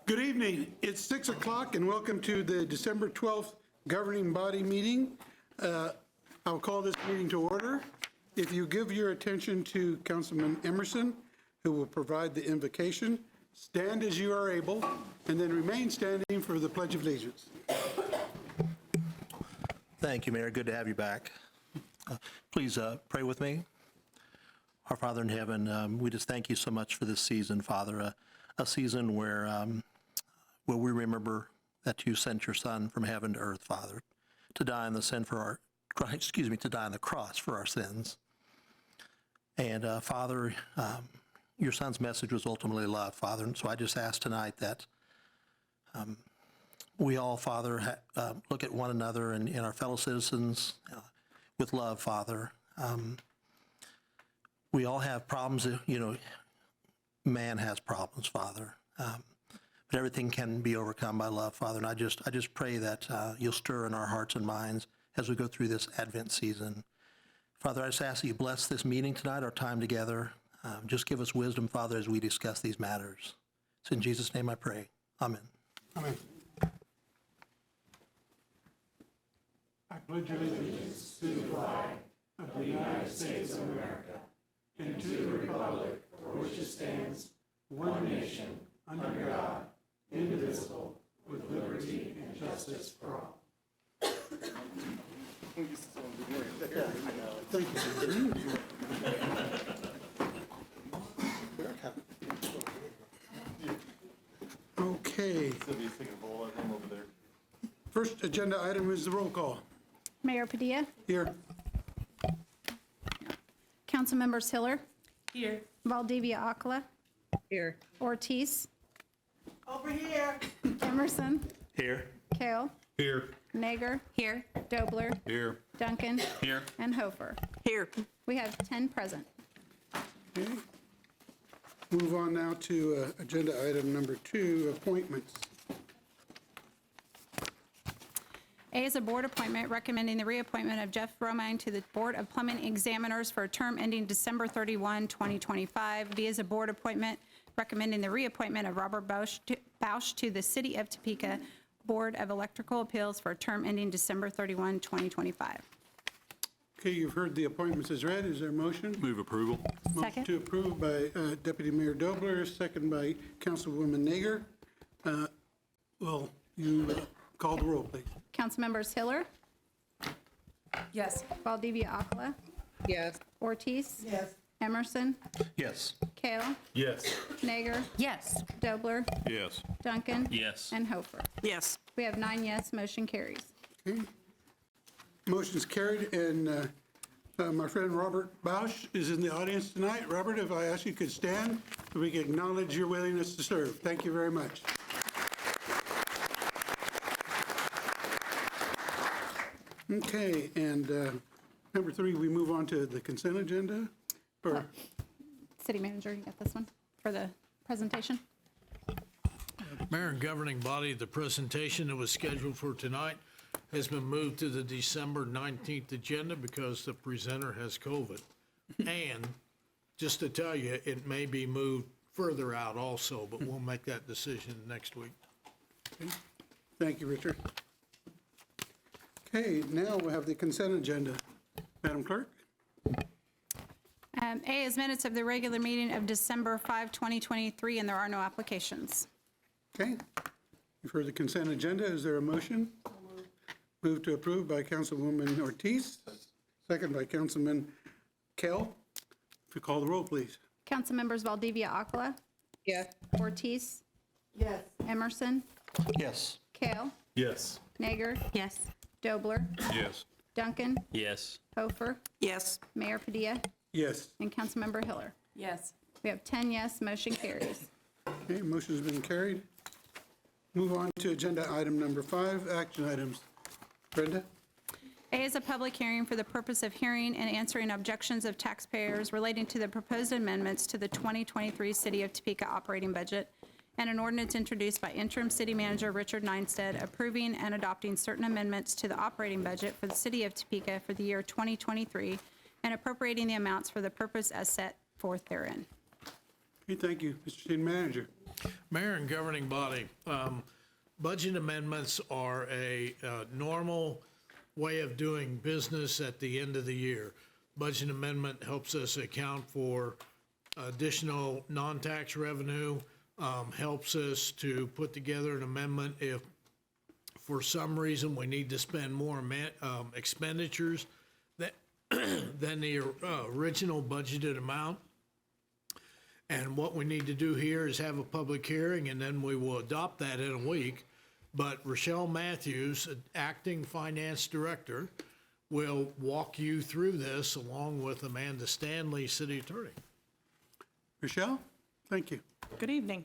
Good evening. It's 6 o'clock and welcome to the December 12th governing body meeting. I'll call this meeting to order. If you give your attention to Councilman Emerson, who will provide the invocation, stand as you are able, and then remain standing for the Pledge of Allegiance. Thank you, Mayor. Good to have you back. Please pray with me. Our Father in heaven, we just thank you so much for this season, Father, a season where we remember that you sent your Son from heaven to earth, Father, to die on the to die on the cross for our sins. And Father, your Son's message was ultimately love, Father. And so I just ask tonight that we all, Father, look at one another and our fellow citizens with love, Father. We all have problems, man has problems, Father. But everything can be overcome by love, Father. And I just pray that you'll stir in our hearts and minds as we go through this Advent season. Father, I just ask that you bless this meeting tonight, our time together. Just give us wisdom, Father, as we discuss these matters. It's in Jesus' name I pray. Amen. Amen. I pledge allegiance to the flag of the United States of America and to the republic for which it stands, one nation, under God, indivisible, with liberty and justice for all. Thank you. Okay. First agenda item is the roll call. Mayor Padilla. Here. Council members Hiller. Here. Valdivia Acala. Here. Ortiz. Over here. Emerson. Here. Kale. Here. Nager. Here. Dobler. Here. Duncan. Here. And Hofer. Here. We have 10 present. Okay. Move on now to agenda item number 2, appointments. A is a board appointment recommending the reappointment of Jeff Romine to the Board of Plumbing Examiners for a term ending December 31, 2025. B is a board appointment recommending the reappointment of Robert Bausch to the City of Topeka Board of Electrical Appeals for a term ending December 31, 2025. Okay, you've heard the appointments as read. Is there a motion? Move approval. Motion Second. to approve by Deputy Mayor Dobler, second by Councilwoman Nager. Will you call the roll, please? Council members Hiller. Yes. Valdivia Acala. Yes. Ortiz. Yes. Emerson. Yes. Kale. Yes. Nager. Yes. Dobler. Yes. Duncan. Yes. And Hofer. Yes. We have 9 yes, motion carries. Okay. Motion's carried, and my friend Robert Bausch is in the audience tonight. Robert, if I ask you could stand, so we can acknowledge your willingness to serve. Thank you very much. Okay, and number 3, we move on to the consent agenda. Or City Manager, you got this one for the presentation? Mayor and governing body, the presentation that was scheduled for tonight has been moved to the December 19th agenda because the presenter has COVID. And just to tell you, it may be moved further out also, but we'll make that decision next week. okay. Thank you, Richard. Okay, now we have the consent agenda. Madam Clerk? A is minutes of the regular meeting of December 5, 2023, and there are no applications. Okay, you've heard the consent agenda. Is there a motion? Move to approve by Councilwoman Ortiz, second by Councilman Kell. If you call the roll, please. Council members Valdivia Acala. Yes. Ortiz. Yes. Emerson. Yes. Kale. Yes. Nager. Yes. Dobler. Yes. Duncan. Yes. Hofer. Yes. Mayor Padilla. Yes. And Councilmember Hiller. Yes. We have 10 yes, motion carries. Okay, motion's been carried. Move on to agenda item number 5, action items. Brenda? A is a public hearing for the purpose of hearing and answering objections of taxpayers relating to the proposed amendments to the 2023 City of Topeka operating budget, and an ordinance introduced by interim city manager Richard Neinstead approving and adopting certain amendments to the operating budget for the City of Topeka for the year 2023 and appropriating the amounts for the purpose as set forth therein. Okay, thank you, Mr. City Manager. Mayor and governing body, budget amendments are a normal way of doing business at the end of the year. Budget amendment helps us account for additional non-tax revenue, helps us to put together an amendment if for some reason we need to spend more expenditures than the original budgeted amount. And what we need to do here is have a public hearing, and then we will adopt that in a week. But Rochelle Matthews, acting finance director, will walk you through this along with Amanda Stanley, city attorney. Rochelle, thank you. Good evening.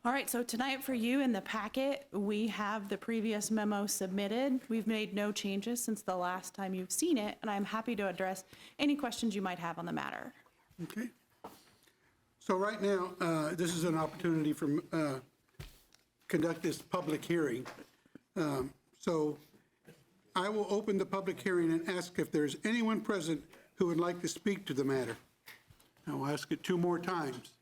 All right, so tonight for you in the packet, we have the previous memo submitted. We've made no changes since the last time you've seen it, and I'm happy to address any questions you might have on the matter. Okay. So right now, this is an opportunity for conduct this public hearing. So I will open the public hearing and ask if there's anyone present who would like to speak to the matter. I will ask it 2 more times.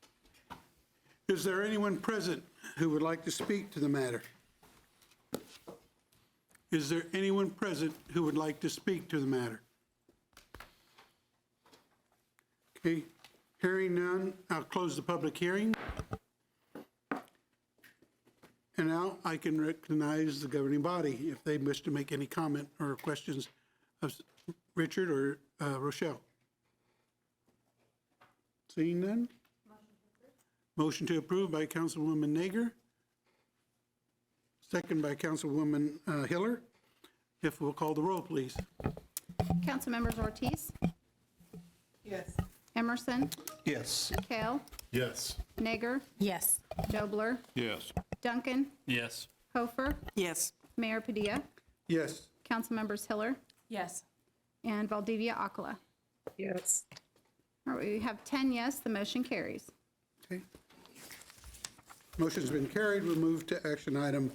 Is there anyone present who would like to speak to the matter? Is there anyone present who would like to speak to the matter? Okay, hearing none, I'll close the public hearing. And now I can recognize the governing body if they wish to make any comment or questions of Richard or Rochelle. Seeing none? Motion to approve by Councilwoman Nager. Second by Councilwoman Hiller. If we'll call the roll, please. Councilmembers Ortiz, Yes. Emerson, Yes. Kale, Yes. Nager, Yes. Dobler, Yes. Duncan, Yes. Hofer, Yes. Mayor Padilla, Yes. Councilmembers Hiller, Yes. and Valdivia Acala. Yes. All right, we have 10 yes, the motion carries. Okay. Motion's been carried. We'll move to action item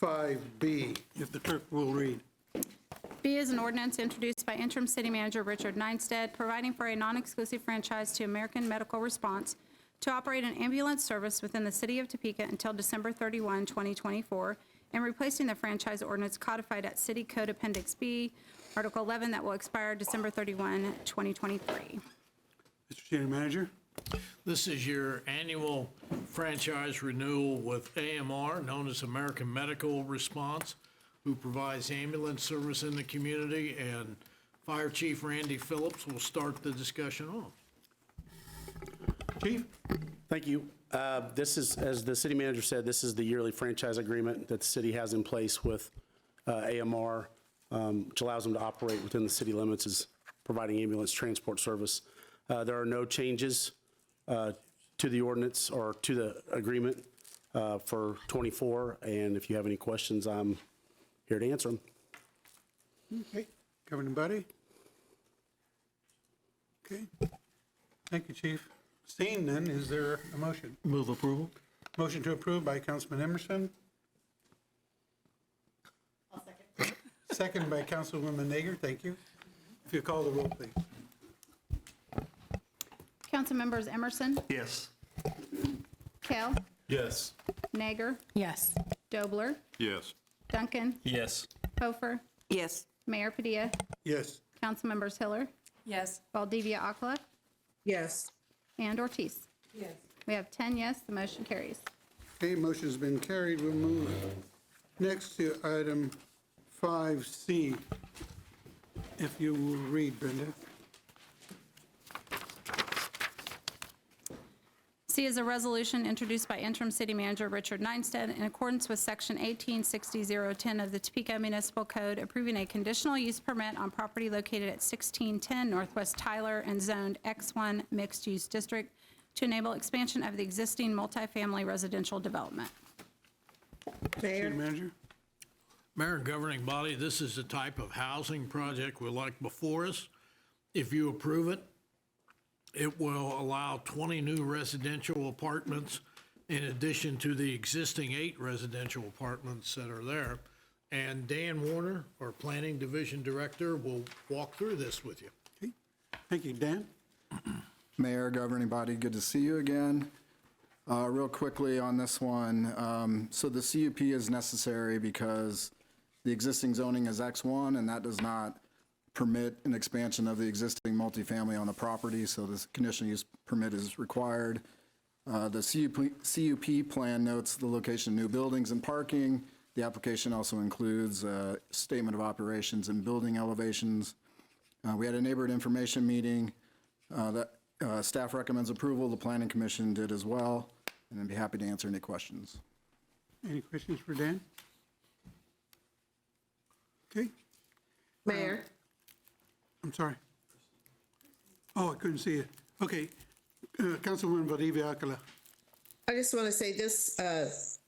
5B, if the clerk will read. B is an ordinance introduced by interim city manager Richard Neinstead, providing for a non-exclusive franchise to American Medical Response to operate an ambulance service within the city of Topeka until December 31, 2024, and replacing the franchise ordinance codified at City Code Appendix B, Article 11, that will expire December 31, 2023. Mr. City Manager? This is your annual franchise renewal with AMR, known as American Medical Response, who provides ambulance service in the community, and Fire Chief Randy Phillips will start the discussion off. Chief? Thank you. This is, as the city manager said, this is the yearly franchise agreement that the city has in place with AMR, which allows them to operate within the city limits as providing ambulance transport service. There are no changes to the ordinance or to the agreement for '24, and if you have any questions, I'm here to answer them. Okay. Governing body? Okay. Thank you, Chief. Seeing none, is there a motion? Move approval? Motion to approve by Councilman Emerson. I'll second. Second by Councilwoman Nager. Thank you. If you call the roll, please. Councilmembers Emerson, Yes. Kale, Yes. Nager, Yes. Dobler, Yes. Duncan, Yes. Hofer, Yes. Mayor Padilla, Yes. Councilmembers Hiller, Yes. Valdivia Acala, Yes. and Ortiz. Yes. We have 10 yes, the motion carries. Okay, motion's been carried. We'll move next to item 5C. If you will read, Brenda. C is a resolution introduced by interim city manager Richard Neinstead in accordance with section 1860010 of the Topeka Municipal Code, approving a conditional use permit on property located at 1610 Northwest Tyler and zoned X1 Mixed Use District to enable expansion of the existing multifamily residential development. City Manager? Mayor and governing body, this is the type of housing project we like before us. If you approve it, it will allow 20 new residential apartments in addition to the existing 8 residential apartments that are there. And Dan Warner, our Planning Division Director, will walk through this with you. Okay. Thank you, Dan. Mayor, governing body, good to see you again. Real quickly on this one, so the CUP is necessary because the existing zoning is X1, and that does not permit an expansion of the existing multifamily on the property, so this conditional use permit is required. The CUP plan notes the location of new buildings and parking. The application also includes a statement of operations and building elevations. We had a neighborhood information meeting that staff recommends approval. The planning commission did as well, and I'd be happy to answer any questions. Any questions for Dan? Okay, Mayor, I'm sorry. Oh, I couldn't see it. Okay, Councilwoman Valdivia Alcala. I just want to say this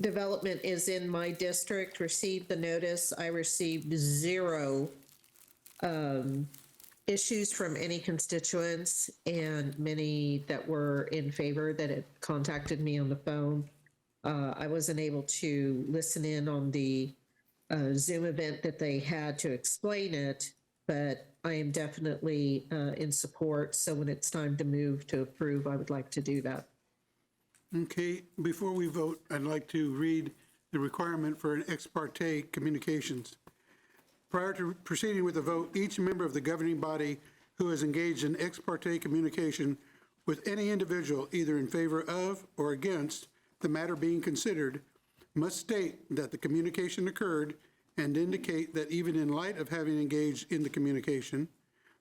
development is in my district, received the notice. I received 0 issues from any constituents, and many that were in favor that had contacted me on the phone. I wasn't able to listen in on the Zoom event that they had to explain it, but I am definitely in support. So when it's time to move to approve, I would like to do that. Okay, before we vote, I'd like to read the requirement for an ex parte communications. Prior to proceeding with the vote, each member of the governing body who has engaged in ex parte communication with any individual, either in favor of or against the matter being considered, must state that the communication occurred and indicate that even in light of having engaged in the communication,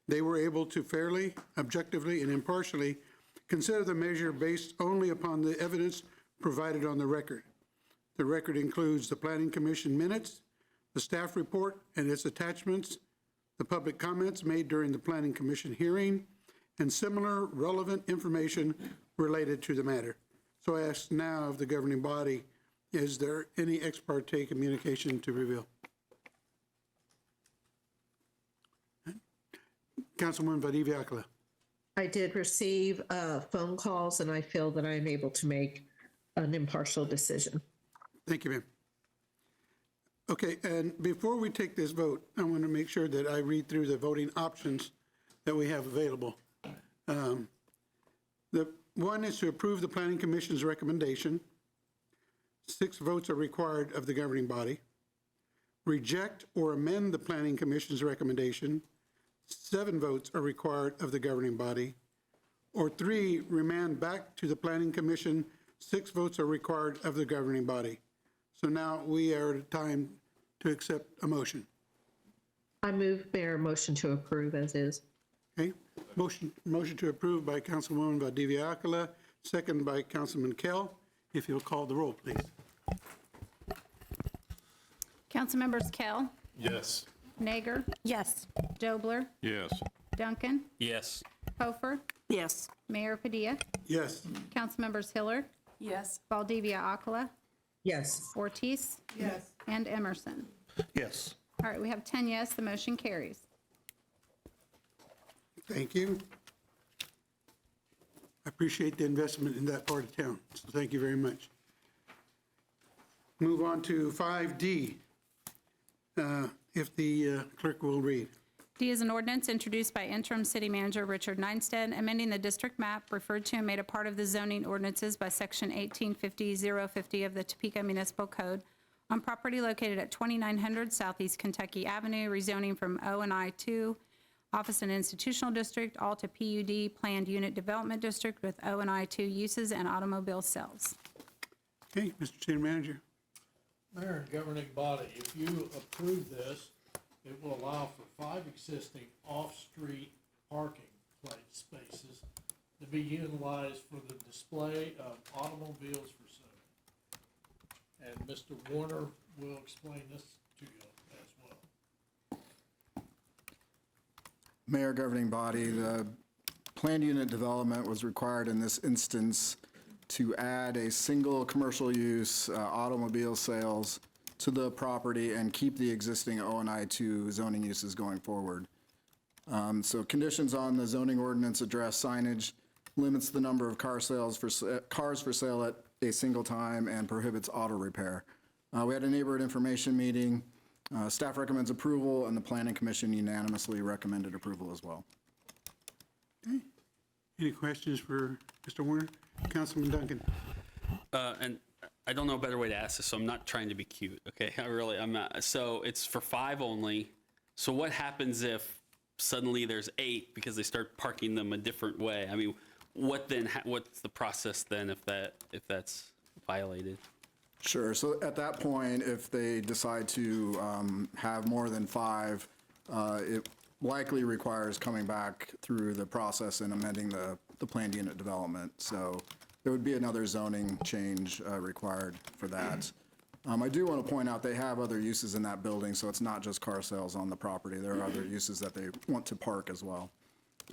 they were able to fairly, objectively, and impartially consider the measure based only upon the evidence provided on the record. The record includes the Planning Commission minutes, the staff report and its attachments, the public comments made during the Planning Commission hearing, and similar relevant information related to the matter. So I ask now of the governing body, is there any ex parte communication to reveal? Councilwoman Valdivia Alcala. I did receive phone calls, and I feel that I am able to make an impartial decision. Thank you, ma'am. Okay, and before we take this vote, I want to make sure that I read through the voting options that we have available. The one is to approve the Planning Commission's recommendation. 6 votes are required of the governing body. Reject or amend the Planning Commission's recommendation. 7 votes are required of the governing body. Or 3, remand back to the Planning Commission. 6 votes are required of the governing body. So now we are at a time to accept a motion. I move, Mayor, motion to approve as is. Okay, motion to approve by Councilwoman Valdivia Alcala, second by Councilman Kell. If you'll call the roll, please. Councilmembers Kell, Yes. Nager, Yes. Dobler, Yes. Duncan, Yes. Hofer, Yes. Mayor Padilla, Yes. Councilmembers Hiller, Yes. Valdivia Alcala, Yes. Ortiz, Yes. and Emerson. Yes. All right, we have 10 yes, the motion carries. Thank you. I appreciate the investment in that part of town, so thank you very much. Move on to 5D, if the clerk will read. D is an ordinance introduced by interim city manager Richard Neinstead, amending the district map referred to and made a part of the zoning ordinances by section 1850-050 of the Topeka Municipal Code on property located at 2900 Southeast Kentucky Avenue, rezoning from O and I2 Office and Institutional District, all to PUD Planned Unit Development District with O and I2 uses and automobile sales. Okay, Mr. City Manager. Mayor and governing body, if you approve this, it will allow for 5 existing off-street parking place spaces to be utilized for the display of automobiles for sale. And Mr. Warner will explain this to you as well. Mayor, governing body, the planned unit development was required in this instance to add a single commercial use automobile sales to the property and keep the existing O and I2 zoning uses going forward. So conditions on the zoning ordinance address signage, limits the number of cars for sale at a single time, and prohibits auto repair. We had a neighborhood information meeting. Staff recommends approval, and the Planning Commission unanimously recommended approval as well. Any questions for Mr. Warner? Councilman Duncan? And I don't know a better way to ask this, so I'm not trying to be cute, okay? I'm not. So it's for 5 only. So what happens if suddenly there's 8 because they start parking them a different way? I mean, what then, what's the process then if that's violated? Sure. So at that point, if they decide to have more than 5, it likely requires coming back through the process and amending the planned unit development. So there would be another zoning change required for that. I do want to point out they have other uses in that building, so it's not just car sales on the property. There are other uses that they want to park as well.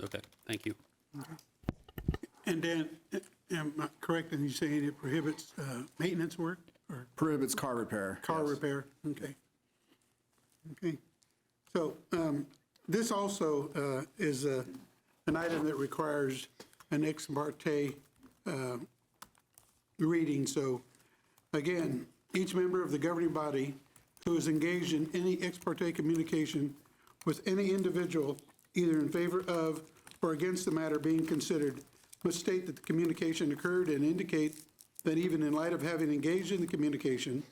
Okay, thank you. And Dan, am I correct in you saying it prohibits maintenance work or Prohibits car repair. car yes. repair? Okay. Okay. So this also is an item that requires an ex parte reading. So again, each member of the governing body who is engaged in any ex parte communication with any individual, either in favor of or against the matter being considered, must state that the communication occurred and indicate that even in light of having engaged in the communication,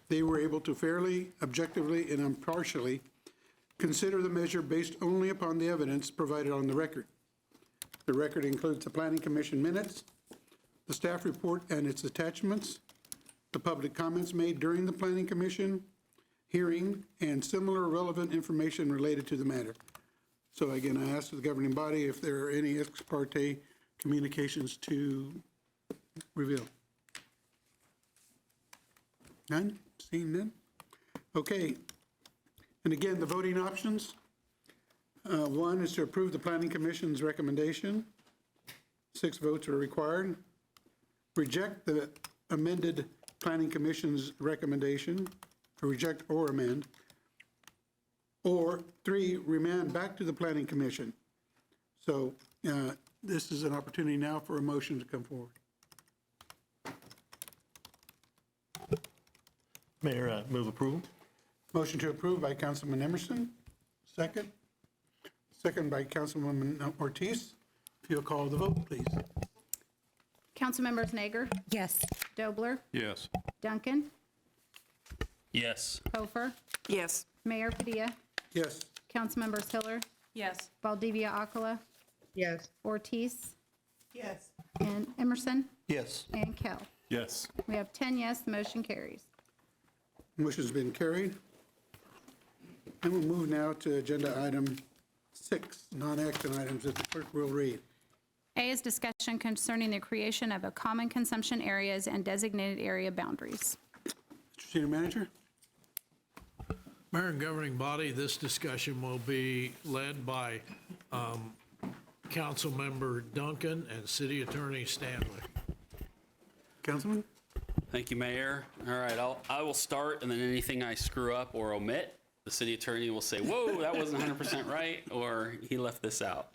they were able to fairly, objectively, and impartially consider the measure based only upon the evidence provided on the record. The record includes the Planning Commission minutes, the staff report and its attachments, the public comments made during the Planning Commission hearing, and similar relevant information related to the matter. So again, I asked the governing body if there are any ex parte communications to reveal. None? Seeing none? Okay. And again, the voting options. 1 is to approve the Planning Commission's recommendation. 6 votes are required. Reject the amended Planning Commission's recommendation, or reject or amend. Or 3, remand back to the Planning Commission. So this is an opportunity now for a motion to come forward. Mayor, move approval. Motion to approve by Councilman Emerson. Second. Second by Councilwoman Ortiz. If you'll call the vote, please. Councilmembers Nager, Yes. Dobler, Yes. Duncan, Yes. Hofer, Yes. Mayor Padilla, Yes. Councilmembers Hiller, Yes. Valdivia Aquila, Yes. Ortiz, Yes. and Emerson, Yes. and Kell. Yes. We have 10 yes, the motion carries. Motion's been carried. And we'll move now to agenda item 6, non-action items that the clerk will read. A is discussion concerning the creation of a common consumption areas and designated area boundaries. Mr. Senior Manager? Mayor and governing body, this discussion will be led by Councilmember Duncan and City Attorney Stanley. Councilman? Thank you, Mayor. All right, I will start, and then anything I screw up or omit, the city attorney will say, whoa, that wasn't 100% right, or he left this out.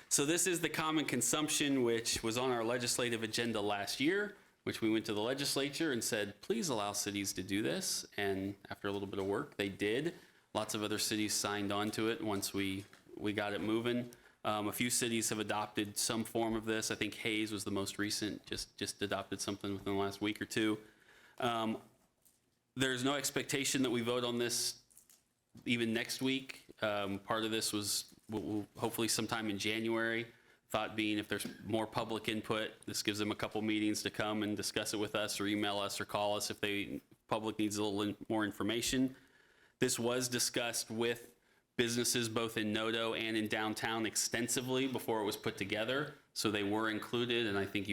So this is the common consumption, which was on our legislative agenda last year, which we went to the legislature and said, please allow cities to do this. And after a little bit of work, they did. Lots of other cities signed on to it once we got it moving. A few cities have adopted some form of this. I think Hayes was the most recent, just adopted something within the last week or two. There's no expectation that we vote on this even next week. Part of this was hopefully sometime in January. Thought being if there's more public input, this gives them a couple meetings to come and discuss it with us or email us or call us if the public needs a little more information. This was discussed with businesses both in Nodo and in downtown extensively before it was put together. So they were included, and I think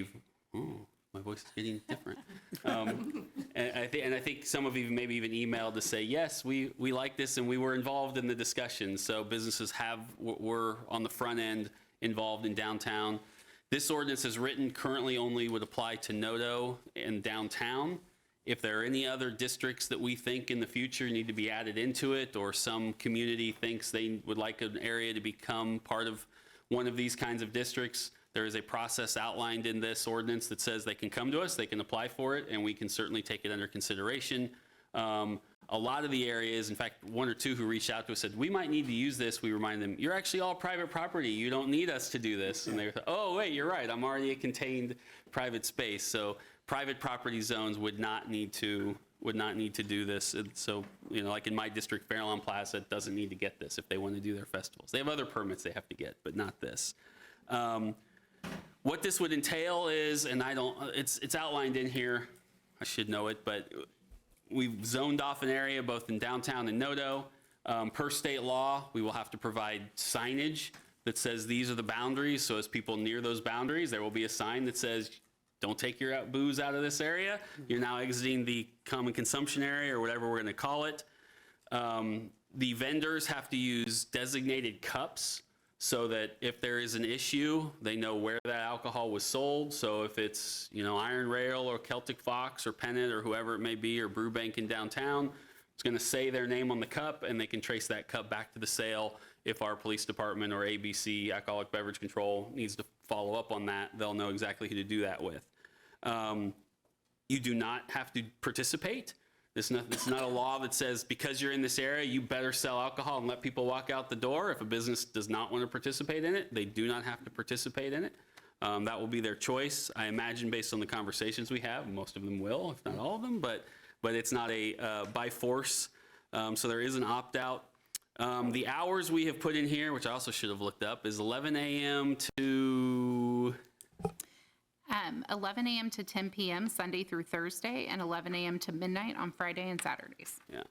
my voice is getting different. And I think some of you maybe even emailed to say, yes, we like this and we were involved in the discussion. So businesses were on the front end involved in downtown. This ordinance is written currently only would apply to Nodo and downtown. If there are any other districts that we think in the future need to be added into it, or some community thinks they would like an area to become part of one of these kinds of districts, there is a process outlined in this ordinance that says they can come to us, they can apply for it, and we can certainly take it under consideration. a lot of the areas, in fact, one or two who reached out to us said, we might need to use this. We remind them, you're actually all private property. You don't need us to do this. And they thought, oh, wait, you're right. I'm already a contained private space. So private property zones would not need to do this. And so, you know, like in my district, Fairlawn Plaza doesn't need to get this if they want to do their festivals. They have other permits they have to get, but not this. What this would entail is, and it's outlined in here, I should know it, but we've zoned off an area both in downtown and Nodo. Per state law, we will have to provide signage that says these are the boundaries. So as people near those boundaries, there will be a sign that says, don't take your booze out of this area. You're now exiting the common consumption area or whatever we're going to call it. The vendors have to use designated cups so that if there is an issue, they know where that alcohol was sold. So if it's, you know, Iron Rail or Celtic Fox or Pennant or whoever it may be, or Brewbank in downtown, it's going to say their name on the cup, and they can trace that cup back to the sale. If our police department or ABC, Alcoholic Beverage Control, needs to follow up on that, they'll know exactly who to do that with. You do not have to participate. It's not a law that says because you're in this area, you better sell alcohol and let people walk out the door. If a business does not want to participate in it, they do not have to participate in it. That will be their choice. I imagine based on the conversations we have, most of them will, if not all of them, but it's not a by force. So there is an opt-out. The hours we have put in here, which I also should have looked up, is 11 a.m. to... 11 a.m. to 10 p.m. Sunday through Thursday, and 11 a.m. to midnight on Friday and Saturdays. Yeah.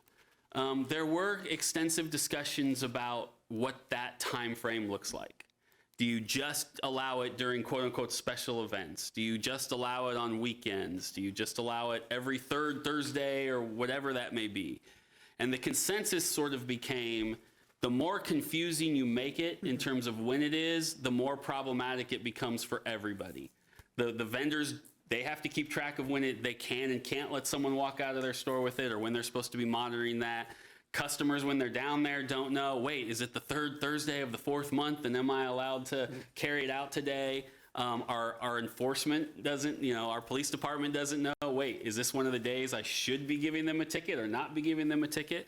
There were extensive discussions about what that time frame looks like. Do you just allow it during quote unquote special events? Do you just allow it on weekends? Do you just allow it every third Thursday or whatever that may be? And the consensus sort of became the more confusing you make it in terms of when it is, the more problematic it becomes for everybody. The vendors, they have to keep track of when they can and can't let someone walk out of their store with it, or when they're supposed to be monitoring that. Customers, when they're down there, don't know, wait, is it the third Thursday of the fourth month, and am I allowed to carry it out today? Our enforcement doesn't, you know, our police department doesn't know, wait, is this one of the days I should be giving them a ticket or not be giving them a ticket?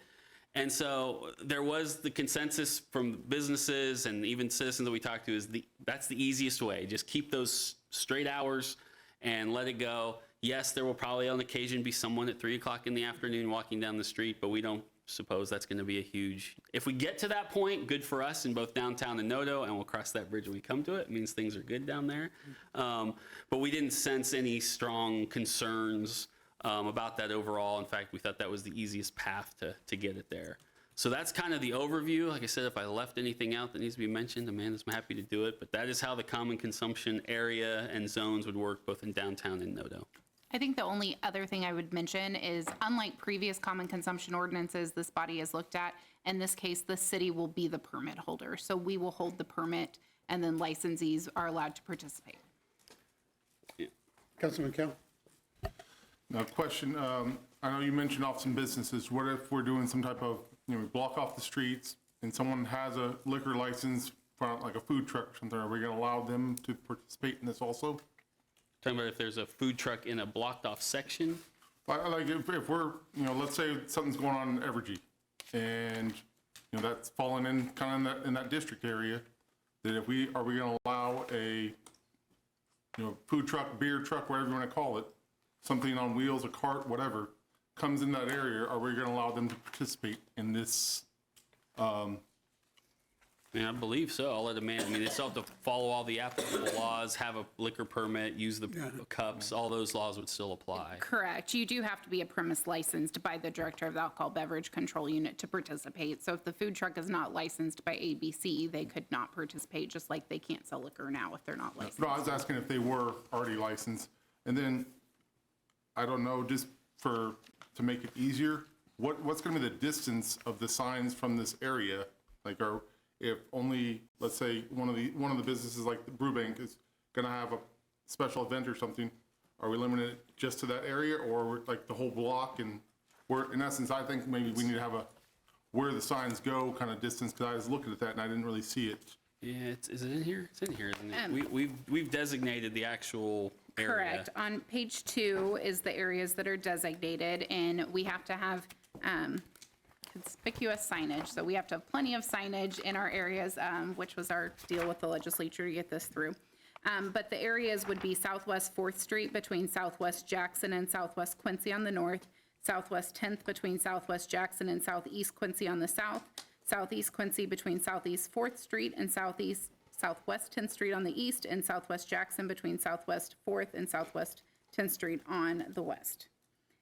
And so there was the consensus from businesses and even citizens that we talked to is that's the easiest way. Just keep those straight hours and let it go. Yes, there will probably on occasion be someone at 3 o'clock in the afternoon walking down the street, but we don't suppose that's going to be a huge... If we get to that point, good for us in both downtown and Nodo, and we'll cross that bridge when we come to it. It means things are good down there. But we didn't sense any strong concerns about that overall. In fact, we thought that was the easiest path to get it there. So that's kind of the overview. Like I said, if I left anything out that needs to be mentioned, Amanda's happy to do it. But that is how the common consumption area and zones would work both in downtown and Nodo. I think the only other thing I would mention is, unlike previous common consumption ordinances this body has looked at, in this case, the city will be the permit holder. So we will hold the permit, and then licensees are allowed to participate. Councilman Kell? Now, question, I know you mentioned off some businesses. What if we're doing some type of, you know, we block off the streets and someone has a liquor license for like a food truck or something? Are we going to allow them to participate in this also? Talking about if there's a food truck in a blocked off section? Like if we're, you know, let's say something's going on in Evergy and, you know, that's falling in kind of in that district area, that are we going to allow a, you know, food truck, beer truck, whatever you want to call it, something on wheels, a cart, whatever, comes in that area, are we going to allow them to participate in this? Yeah, I believe so. I'll let Amanda, I mean, they still have to follow all the applicable laws, have a liquor permit, use the cups, all those laws would still apply. Correct. You do have to be a premise licensed by the Director of the Alcohol Beverage Control Unit to participate. So if the food truck is not licensed by ABC, they could not participate, just like they can't sell liquor now if they're not licensed. No, I was asking if they were already licensed. And then, I don't know, just to make it easier, what's going to be the distance of the signs from this area? Like, if only, let's say, one of the businesses like the Brewbank is going to have a special event or something, are we limited just to that area, or like the whole block? And we're, in essence, I think maybe we need to have a where the signs go kind of distance, because I was looking at that and I didn't really see it. Yeah, is it in here? It's in here, isn't it? We've designated the actual area. Correct. On page 2 is the areas that are designated, and we have to have conspicuous signage. So we have to have plenty of signage in our areas, which was our deal with the legislature to get this through. But the areas would be Southwest 4th Street between Southwest Jackson and Southwest Quincy on the north, Southwest 10th between Southwest Jackson and Southeast Quincy on the south, Southeast Quincy between Southeast 4th Street and Southwest 10th Street on the east, and Southwest Jackson between Southwest 4th and Southwest 10th Street on the west.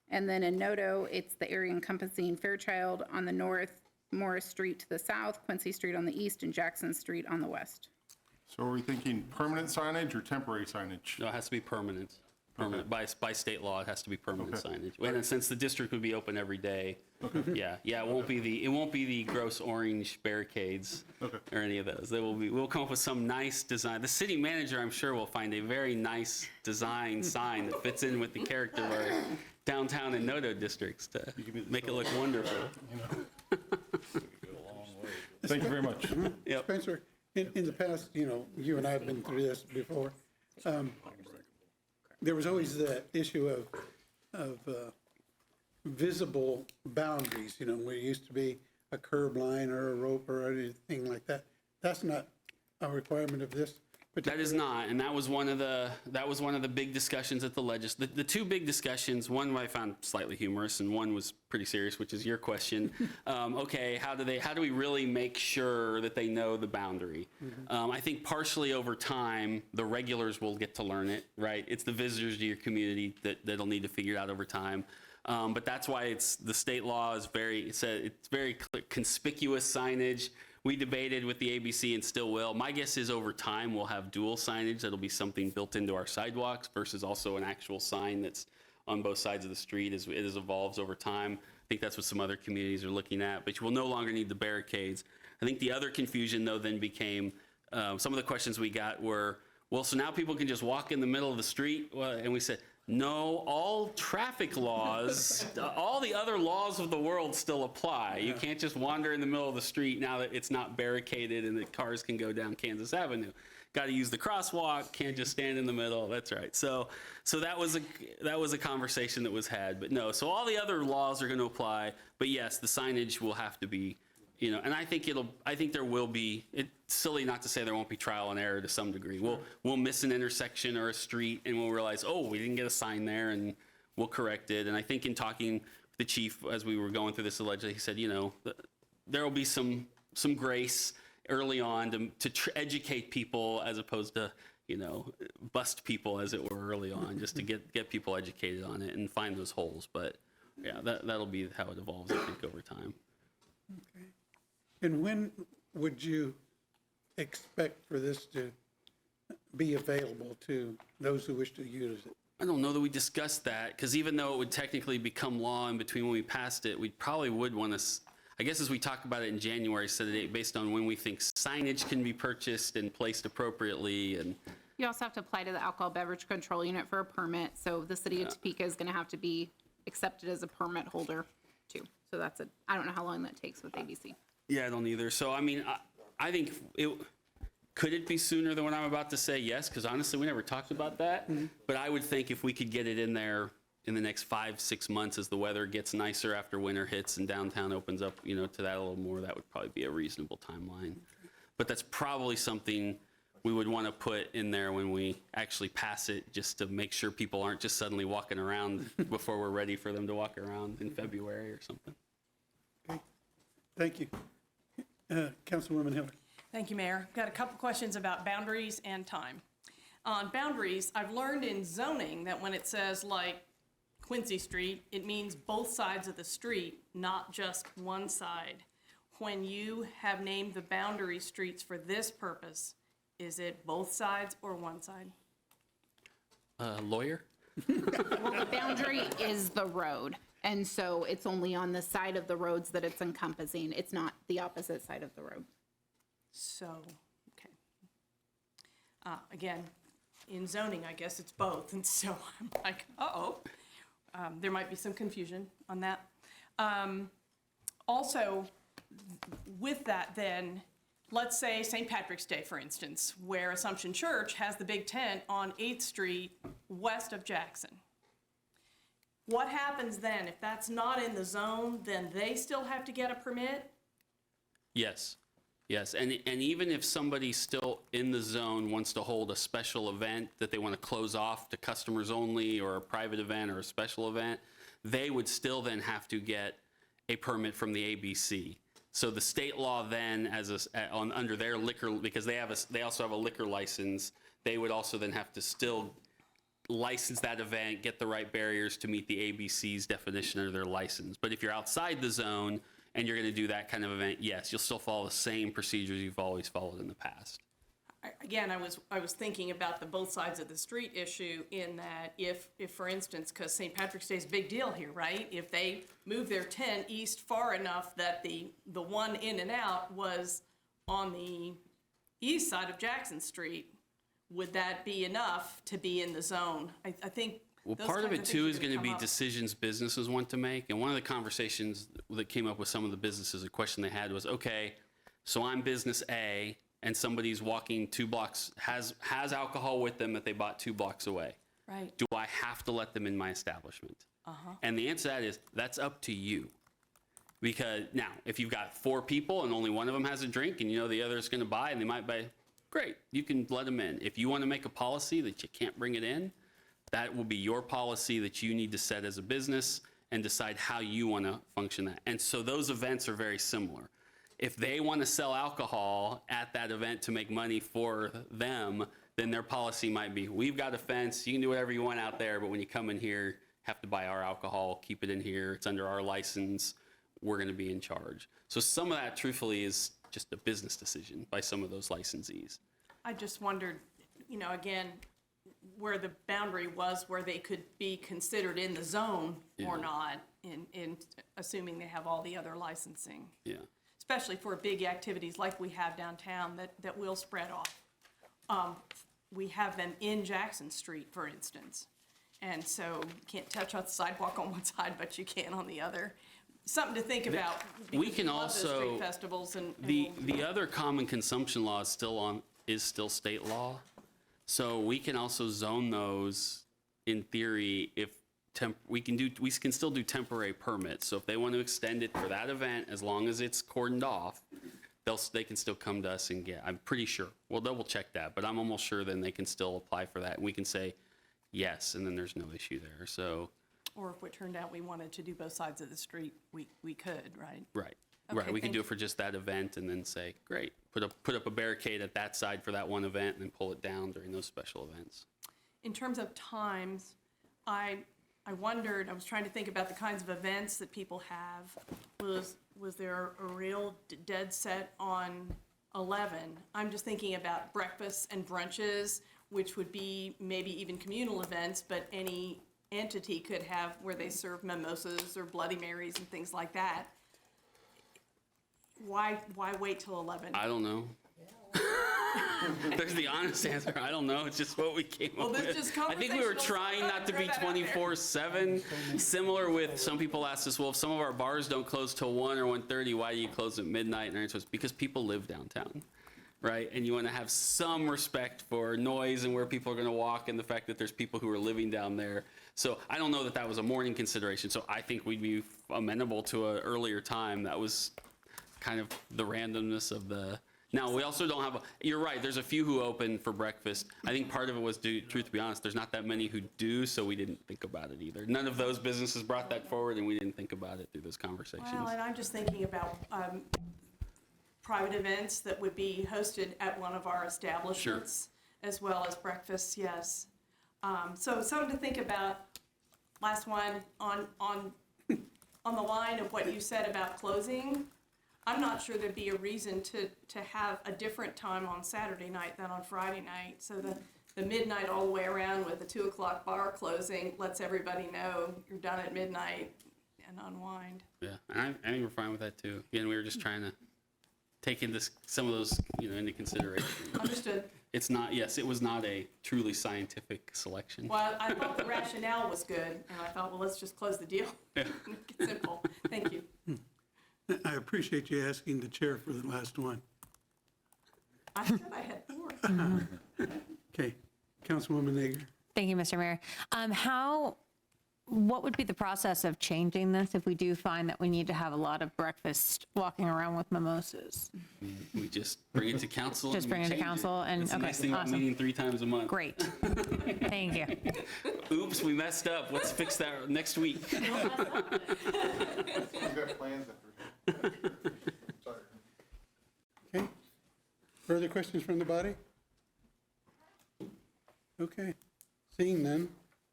And then in Noto, it's the area encompassing Fairchild on the north, Morris Street to the south, Quincy Street on the east, and Jackson Street on the west. So are we thinking permanent signage or temporary signage? No, it has to be permanent. Permanent. By state law, it has to be permanent Okay. signage. And since the district would be open every day, yeah, it won't be the gross orange barricades Okay. or any of those. We'll come up with some nice design. The city manager, I'm sure, will find a very nice design sign that fits in with the character of our downtown and Noto districts to make it look wonderful. Thank you very much. Yep. Spencer, in the past, you and I have been through this before. There was always the issue of visible boundaries, where it used to be a curb line or a rope or anything like that. That's not a requirement of this. That is not, and that was one of the big discussions at the the two big discussions. One I found slightly humorous, and one was pretty serious, which is your question. Okay, how do we really make sure that they know the boundary? I think partially over time, the regulars will get to learn it, right? It's the visitors to your community that'll need to figure it out over time. But that's why the state law is it's very conspicuous signage. We debated with the ABC and still will. My guess is over time we'll have dual signage. That'll be something built into our sidewalks versus also an actual sign that's on both sides of the street as it evolves over time. I think that's what some other communities are looking at, but you will no longer need the barricades. I think the other confusion though then became, some of the questions we got were, well, so now people can just walk in the middle of the street? Well, and we said, no, all traffic laws, all the other laws of the world still apply. You can't just wander in the middle of the street now that it's not barricaded and that cars can go down Kansas Avenue. Got to use the crosswalk, can't just stand in the middle. That's right. So that was a conversation that was had. But no, so all the other laws are going to apply. But yes, the signage will have to be, and I think there will be, it's silly not to say there won't be trial and error to some degree. We'll miss an intersection or a street and we'll realize, oh, we didn't get a sign there, and we'll correct it. And I think in talking with the chief as we were going through this allegedly, he said, there will be some grace early on to educate people as opposed to, bust people as it were early on, just to get people educated on it and find those holes. But yeah, that'll be how it evolves, I think, over time. Okay. And when would you expect for this to be available to those who wish to use it? I don't know that we discussed that, because even though it would technically become law in between when we passed it, we probably would want to, I guess as we talked about it in January, set a date based on when we think signage can be purchased and placed appropriately. And You also have to apply to the Alcohol Beverage Control Unit for a permit, so the city of Topeka is going to have to be accepted as a permit holder too. So I don't know how long that takes with ABC. yeah, I don't either. So, I mean, I think could it be sooner than what I'm about to say? Yes, because honestly, we never talked about that. But I would think if we could get it in there in the next 5-6 months as the weather gets nicer after winter hits and downtown opens up, to that a little more, that would probably be a reasonable timeline. But that's probably something we would want to put in there when we actually pass it, just to make sure people aren't just suddenly walking around before we're ready for them to walk around in February or something. Okay. Thank you. Councilwoman Hiller. Thank you, Mayor. Got a couple questions about boundaries and time. On boundaries, I've learned in zoning that when it says like Quincy Street, it means both sides of the street, not just one side. When you have named the boundary streets for this purpose, is it both sides or one side? Lawyer? Well, the boundary is the road, and so it's only on the side of the roads that it's encompassing. It's not the opposite side of the road. So, okay. Again, in zoning, I guess it's both, and so I'm like, uh-oh. There might be some confusion on that. Also, with that then, let's say St. Patrick's Day, for instance, where Assumption Church has the big tent on 8th Street west of Jackson. What happens then? If that's not in the zone, then they still have to get a permit? Yes, yes, and even if somebody still in the zone wants to hold a special event that they want to close off to customers only, or a private event or a special event, they would still then have to get a permit from the ABC. So the state law then, under their liquor, because they also have a liquor license, they would also then have to still license that event, get the right barriers to meet the ABC's definition of their license. But if you're outside the zone and you're going to do that kind of event, yes, you'll still follow the same procedures you've always followed in the past. Again, I was thinking about the both sides of the street issue in that if for instance, because St. Patrick's Day is a big deal here, right? If they move their tent east far enough that the one in and out was on the east side of Jackson Street, would that be enough to be in the zone? I think. Well, those part of kinds it things too are is gonna going to be come up. decisions businesses want to make. And one of the conversations that came up with some of the businesses, a question they had was, okay, so I'm business A and somebody's walking 2 blocks, has alcohol with them that they bought 2 blocks away. Right. Do I have to let them in my establishment? And the answer to that is, that's up to you. Because now, if you've got 4 people and only one of them has a drink and you know the other's going to buy and they might buy, great, you can let them in. If you want to make a policy that you can't bring it in, that will be your policy that you need to set as a business and decide how you want to function that. And so those events are very similar. If they want to sell alcohol at that event to make money for them, then their policy might be, we've got a fence, you can do whatever you want out there, but when you come in here, have to buy our alcohol, keep it in here, it's under our license, we're going to be in charge. So some of that, truthfully, is just a business decision by some of those licensees. I just wondered, again, where the boundary was, where they could be considered in the zone or not, in assuming they have all the other licensing. Yeah. Especially for big activities like we have downtown that will spread off. We have them in Jackson Street, for instance. And so you can't touch on the sidewalk on one side, but you can on the other. Something to think about. We because can love those also, street festivals and the we'll- other common consumption law is still state law. So we can also zone those in theory if we can still do temporary permits. So if they want to extend it for that event, as long as it's cordoned off, they can still come to us and get, I'm pretty sure, we'll double check that, but I'm almost sure then they can still apply for that. And we can say yes, and then there's no issue there. So. Or if it turned out we wanted to do both sides of the street, we could, right? Right. Okay, Right. We can thank do you. it for just that event and then say, great, put up a barricade at that side for that one event and then pull it down during those special events. In terms of times, I wondered, I was trying to think about the kinds of events that people have. Was there a real dead set on 11? I'm just thinking about breakfasts and brunches, which would be maybe even communal events, but any entity could have where they serve mimosas or Bloody Marys and things like that. Why wait till 11? I don't know. There's the honest answer. I don't know. It's just what we came Well, up this with. just I think we were conversational trying stuff. not to Throw be that out there. 24/7. Similar with some people asked us, well, if some of our bars don't close till 1 or 1:30, why do you close at midnight? And our answer was because people live downtown, right? And you want to have some respect for noise and where people are going to walk and the fact that there's people who are living down there. So I don't know that that was a morning consideration. So I think we'd be amenable to an earlier time. That was kind of the randomness of the. Now, we also don't have, you're right, there's a few who open for breakfast. I think part of it was, truth to be honest, there's not that many who do, so we didn't think about it either. None of those businesses brought that forward, and we didn't think about it through those conversations. Well, and I'm just thinking about private events that would be hosted at one of our establishments, as well as breakfasts, yes. So something to think about. Last one, on the line of what you said about closing, I'm not sure there'd be a reason to have a different time on Saturday night than on Friday night. So the midnight all the way around with the 2 o'clock bar closing lets everybody know you're done at midnight and unwind. Yeah, and I think we're fine with that too. Again, we were just trying to take into some of those, into consideration. Understood. It's not, yes, it was not a truly scientific selection. Well, I thought the rationale was good, and I thought, well, let's just close the deal. Make it simple. Thank you. I appreciate you asking the chair for the last one. I said I had 4. Okay, Councilwoman Nager. Thank you, Mr. Mayor. How what would be the process of changing this if we do find that we need to have a lot of breakfast walking around with mimosas? We just bring it to council. Just and bring it to change council and- It's the okay, nice thing about awesome. meeting 3 times a month. Great. Thank you. Oops, we messed up. Let's fix that next week. We've got plans after. Sorry. Okay. Further questions from the body? Okay. Seeing none,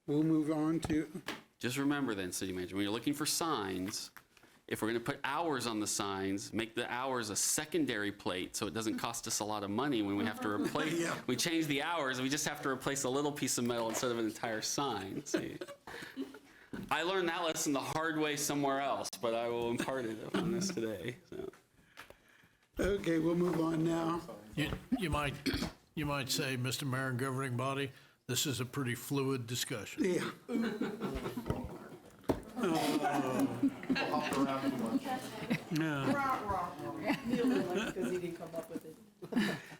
we'll move on to, Just remember then, city manager, when you're looking for signs, if we're going to put hours on the signs, make the hours a secondary plate so it doesn't cost us a lot of money when we have to replace, we change the hours, we just have to replace a little piece of metal instead of an entire sign. See? I learned that lesson the hard way somewhere else, but I will impart it on this today. So. okay, we'll move on now. You might say, Mr. Mayor and governing body, this is a pretty fluid discussion. Yeah. Because he didn't come up with it.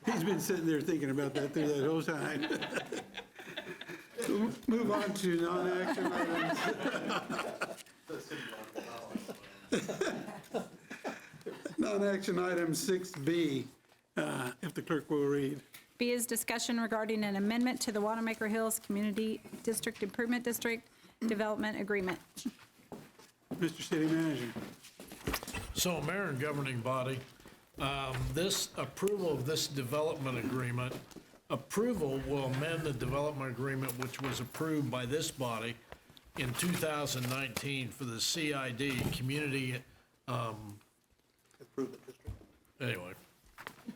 He's been sitting there thinking about that through that whole time. We'll move on to non-action items. Non-action item 6B, if the clerk will read. B is discussion regarding an amendment to the Wanamaker Hills Community District Improvement District Development Agreement. Mr. City Manager. So, Mayor and governing body, this approval of this development agreement, approval will amend the development agreement which was approved by this body in 2019 for the CID, Community, anyway,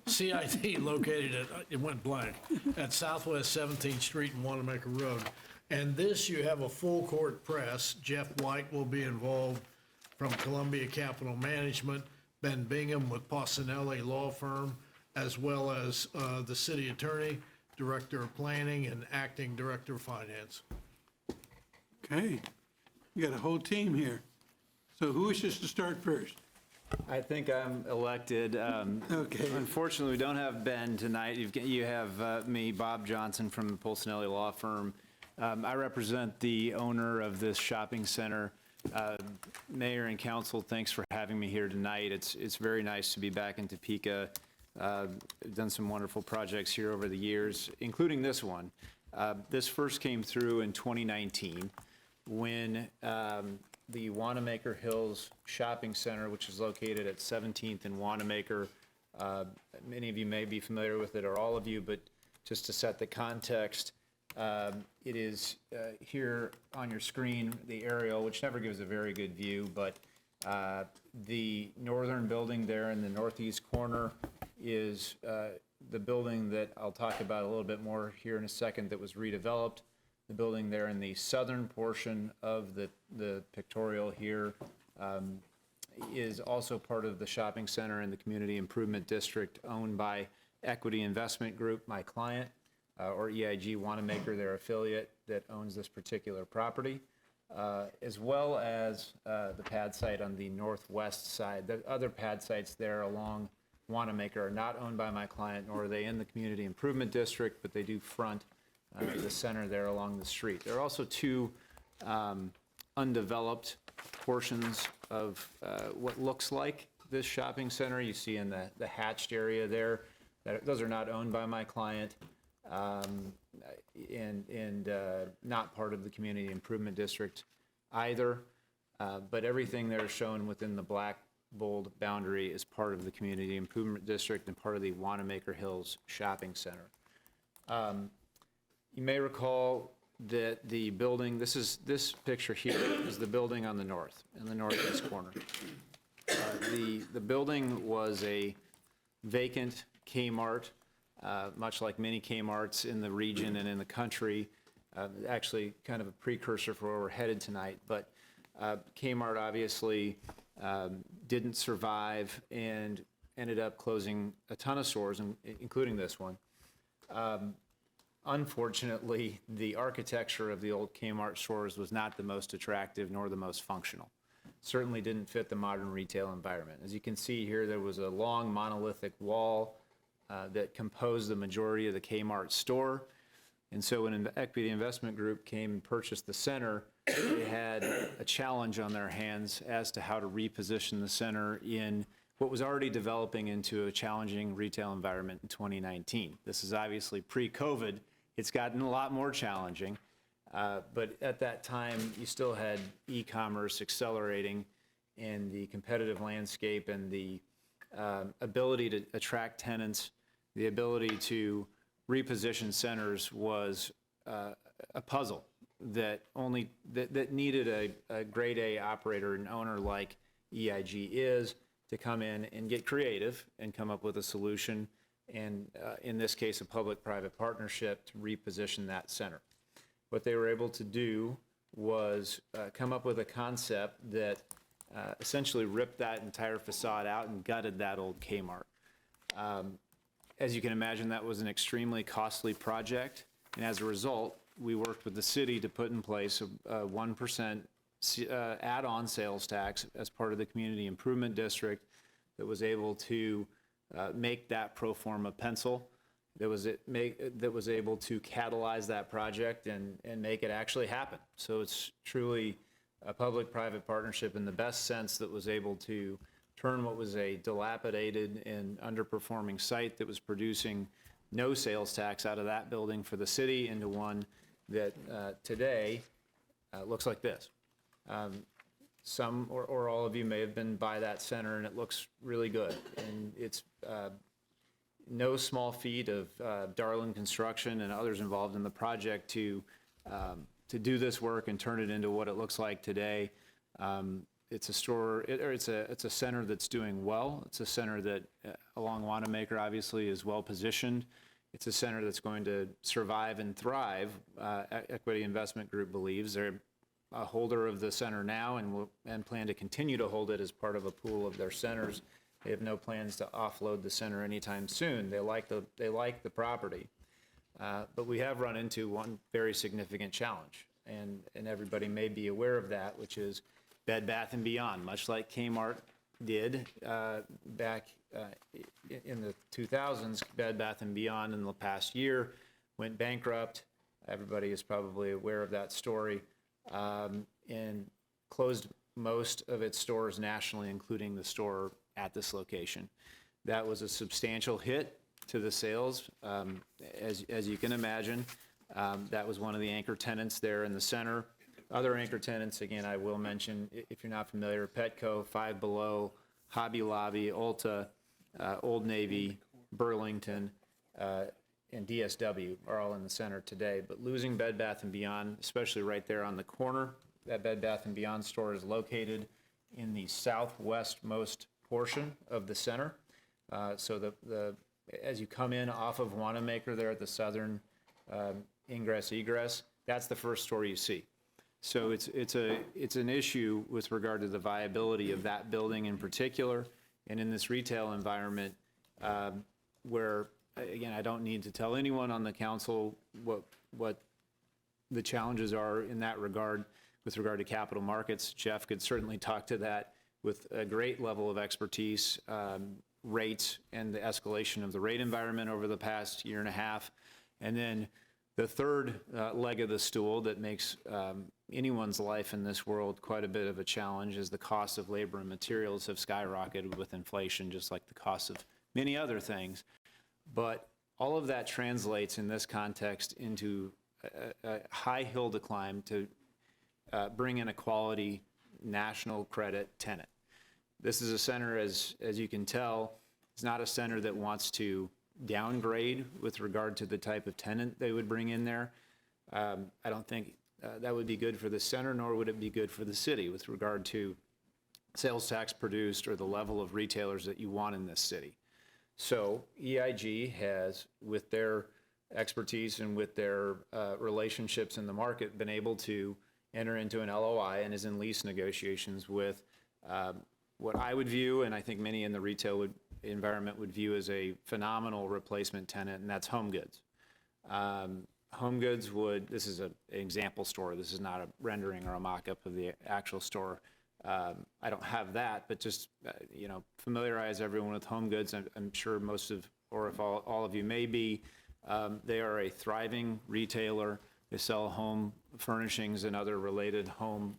CID located at, it went blank, at Southwest 17th Street and Wanamaker Road. And this, you have a full court press. Jeff White will be involved from Columbia Capital Management, Ben Bingham with Possanelli Law Firm, as well as the city attorney, director of planning, and acting director of finance. Okay, you got a whole team here. So who wishes to start first? I think I'm elected. Okay. Unfortunately, we don't have Ben tonight. You have me, Bob Johnson from the Polsinelli Law Firm. I represent the owner of this shopping center. Mayor and council, thanks for having me here tonight. It's very nice to be back in Topeka. Done some wonderful projects here over the years, including this one. This first came through in 2019 when the Wanamaker Hills Shopping Center, which is located at 17th and Wanamaker. Many of you may be familiar with it, or all of you, but just to set the context, it is here on your screen, the aerial, which never gives a very good view, but the northern building there in the northeast corner is the building that I'll talk about a little bit more here in a second that was redeveloped. The building there in the southern portion of the pictorial here is also part of the shopping center in the community improvement district owned by Equity Investment Group, my client, or EIG Wanamaker, their affiliate that owns this particular property, as well as the pad site on the northwest side. The other pad sites there along Wanamaker are not owned by my client, nor are they in the community improvement district, but they do front the center there along the street. There are also two undeveloped portions of what looks like this shopping center. You see in the hatched area there, those are not owned by my client and not part of the community improvement district either. But everything there shown within the black bold boundary is part of the community improvement district and part of the Wanamaker Hills Shopping Center. You may recall that the building, this picture here is the building on the north, in the northeast corner. The building was a vacant Kmart, much like many Kmarts in the region and in the country, actually kind of a precursor for where we're headed tonight. But Kmart obviously didn't survive and ended up closing a ton of stores, including this one. Unfortunately, the architecture of the old Kmart stores was not the most attractive nor the most functional. Certainly didn't fit the modern retail environment. As you can see here, there was a long monolithic wall that composed the majority of the Kmart store. And so when an equity investment group came and purchased the center, they had a challenge on their hands as to how to reposition the center in what was already developing into a challenging retail environment in 2019. This is obviously pre-COVID. It's gotten a lot more challenging. But at that time, you still had e-commerce accelerating, and the competitive landscape and the ability to attract tenants, the ability to reposition centers was a puzzle that needed a grade A operator and owner like EIG is to come in and get creative and come up with a solution, and in this case, a public-private partnership to reposition that center. What they were able to do was come up with a concept that essentially ripped that entire facade out and gutted that old Kmart. As you can imagine, that was an extremely costly project, and as a result, we worked with the city to put in place a 1% add-on sales tax as part of the community improvement district that was able to make that pro forma pencil, that was able to catalyze that project and make it actually happen. So it's truly a public-private partnership in the best sense that was able to turn what was a dilapidated and underperforming site that was producing no sales tax out of that building for the city into one that today looks like this. Some or all of you may have been by that center, and it looks really good. And it's no small feat of Darlin Construction and others involved in the project to do this work and turn it into what it looks like today. It's a store, it's a center that's doing well. It's a center that, along Wanamaker, obviously is well positioned. It's a center that's going to survive and thrive. Equity Investment Group believes they're a holder of the center now and plan to continue to hold it as part of a pool of their centers. They have no plans to offload the center anytime soon. They like the property, but we have run into one very significant challenge, and everybody may be aware of that, which is Bed Bath & Beyond. Much like Kmart did back in the 2000s, Bed Bath & Beyond in the past year went bankrupt. Everybody is probably aware of that story, and closed most of its stores nationally, including the store at this location. That was a substantial hit to the sales. As you can imagine, that was one of the anchor tenants there in the center. Other anchor tenants, again, I will mention, if you're not familiar, Petco, Five Below, Hobby Lobby, Ulta, Old Navy, Burlington, and DSW are all in the center today. But losing Bed Bath & Beyond, especially right there on the corner, that Bed Bath & Beyond store is located in the southwestmost portion of the center. So as you come in off of Wanamaker there at the southern ingress-egress, that's the first store you see. So it's an issue with regard to the viability of that building in particular, and in this retail environment where, again, I don't need to tell anyone on the council what the challenges are in that regard with regard to capital markets. Jeff could certainly talk to that with a great level of expertise, rates and the escalation of the rate environment over the past year and a half. And then the third leg of the stool that makes anyone's life in this world quite a bit of a challenge is the cost of labor and materials have skyrocketed with inflation, just like the cost of many other things. But all of that translates in this context into a high hill to climb to bring in a quality national credit tenant. This is a center, as you can tell, it's not a center that wants to downgrade with regard to the type of tenant they would bring in there. I don't think that would be good for the center, nor would it be good for the city with regard to sales tax produced or the level of retailers that you want in this city. So EIG has, with their expertise and with their relationships in the market, been able to enter into an LOI and is in lease negotiations with what I would view, and I think many in the retail environment would view as a phenomenal replacement tenant, and that's Home Goods. Home Goods this is an example store. This is not a rendering or a mock-up of the actual store. I don't have that, but just, familiarize everyone with Home Goods. I'm sure most of, or if all of you may be, They are a thriving retailer. They sell home furnishings and other related home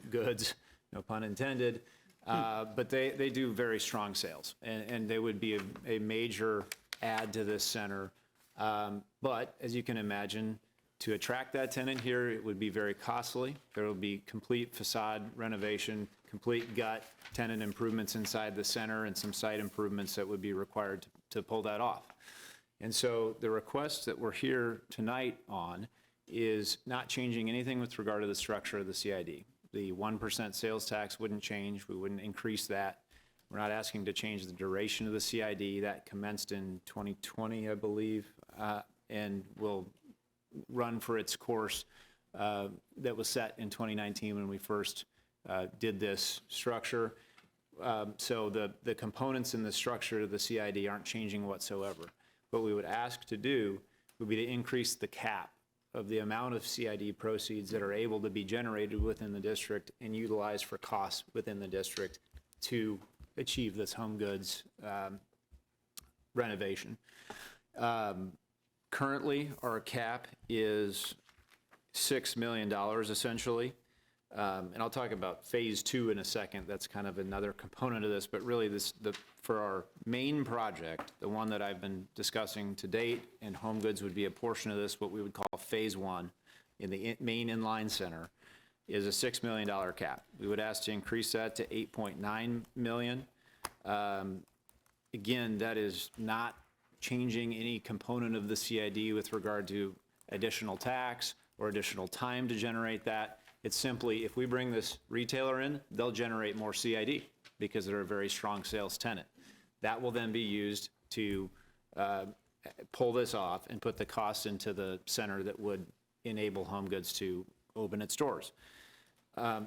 goods, no pun intended. But they do very strong sales, and they would be a major add to this center. But as you can imagine, to attract that tenant here, it would be very costly. There will be complete facade renovation, complete gut, tenant improvements inside the center, and some site improvements that would be required to pull that off. And so the request that we're here tonight on is not changing anything with regard to the structure of the CID. The 1% sales tax wouldn't change. We wouldn't increase that. We're not asking to change the duration of the CID. That commenced in 2020, I believe, and will run for its course that was set in 2019 when we first did this structure. So the components in the structure of the CID aren't changing whatsoever. What we would ask to do would be to increase the cap of the amount of CID proceeds that are able to be generated within the district and utilized for costs within the district to achieve this home goods renovation. Currently, our cap is $6 million essentially. And I'll talk about phase 2 in a second. That's kind of another component of this, but really for our main project, the one that I've been discussing to date, and home goods would be a portion of this, what we would call phase 1 in the main inline center, is a $6 million cap. We would ask to increase that to $8.9 million. Again, that is not changing any component of the CID with regard to additional tax or additional time to generate that. It's simply, if we bring this retailer in, they'll generate more CID because they're a very strong sales tenant. That will then be used to pull this off and put the costs into the center that would enable home goods to open its doors.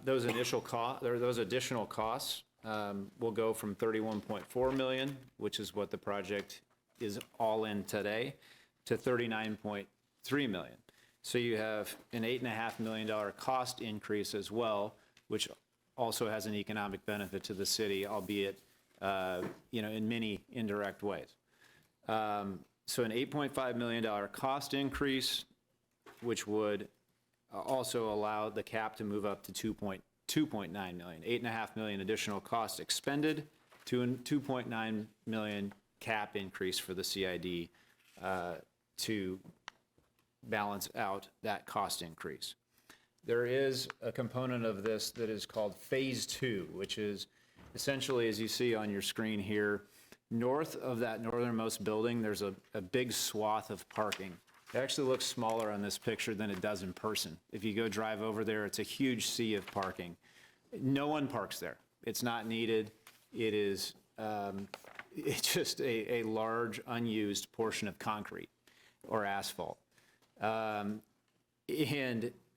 Those additional costs will go from $31.4 million, which is what the project is all in today, to $39.3 million. So you have an $8.5 million cost increase as well, which also has an economic benefit to the city, albeit in many indirect ways. So an $8.5 million cost increase, which would also allow the cap to move up to $2.9 million. $8.5 million additional cost expended to a $2.9 million cap increase for the CID to balance out that cost increase. There is a component of this that is called phase 2, which is essentially, as you see on your screen here, north of that northernmost building, there's a big swath of parking. It actually looks smaller on this picture than it does in person. If you go drive over there, it's a huge sea of parking. No one parks there. It's not needed. It is it's just a large unused portion of concrete or asphalt. And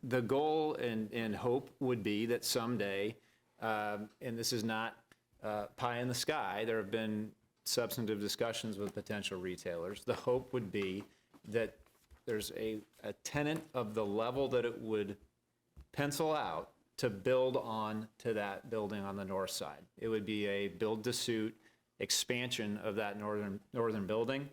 the goal and hope would be that someday, and this is not pie in the sky, there have been substantive discussions with potential retailers. The hope would be that there's a tenant of the level that it would pencil out to build on to that building on the north side. It would be a build-to-suit expansion of that northern building.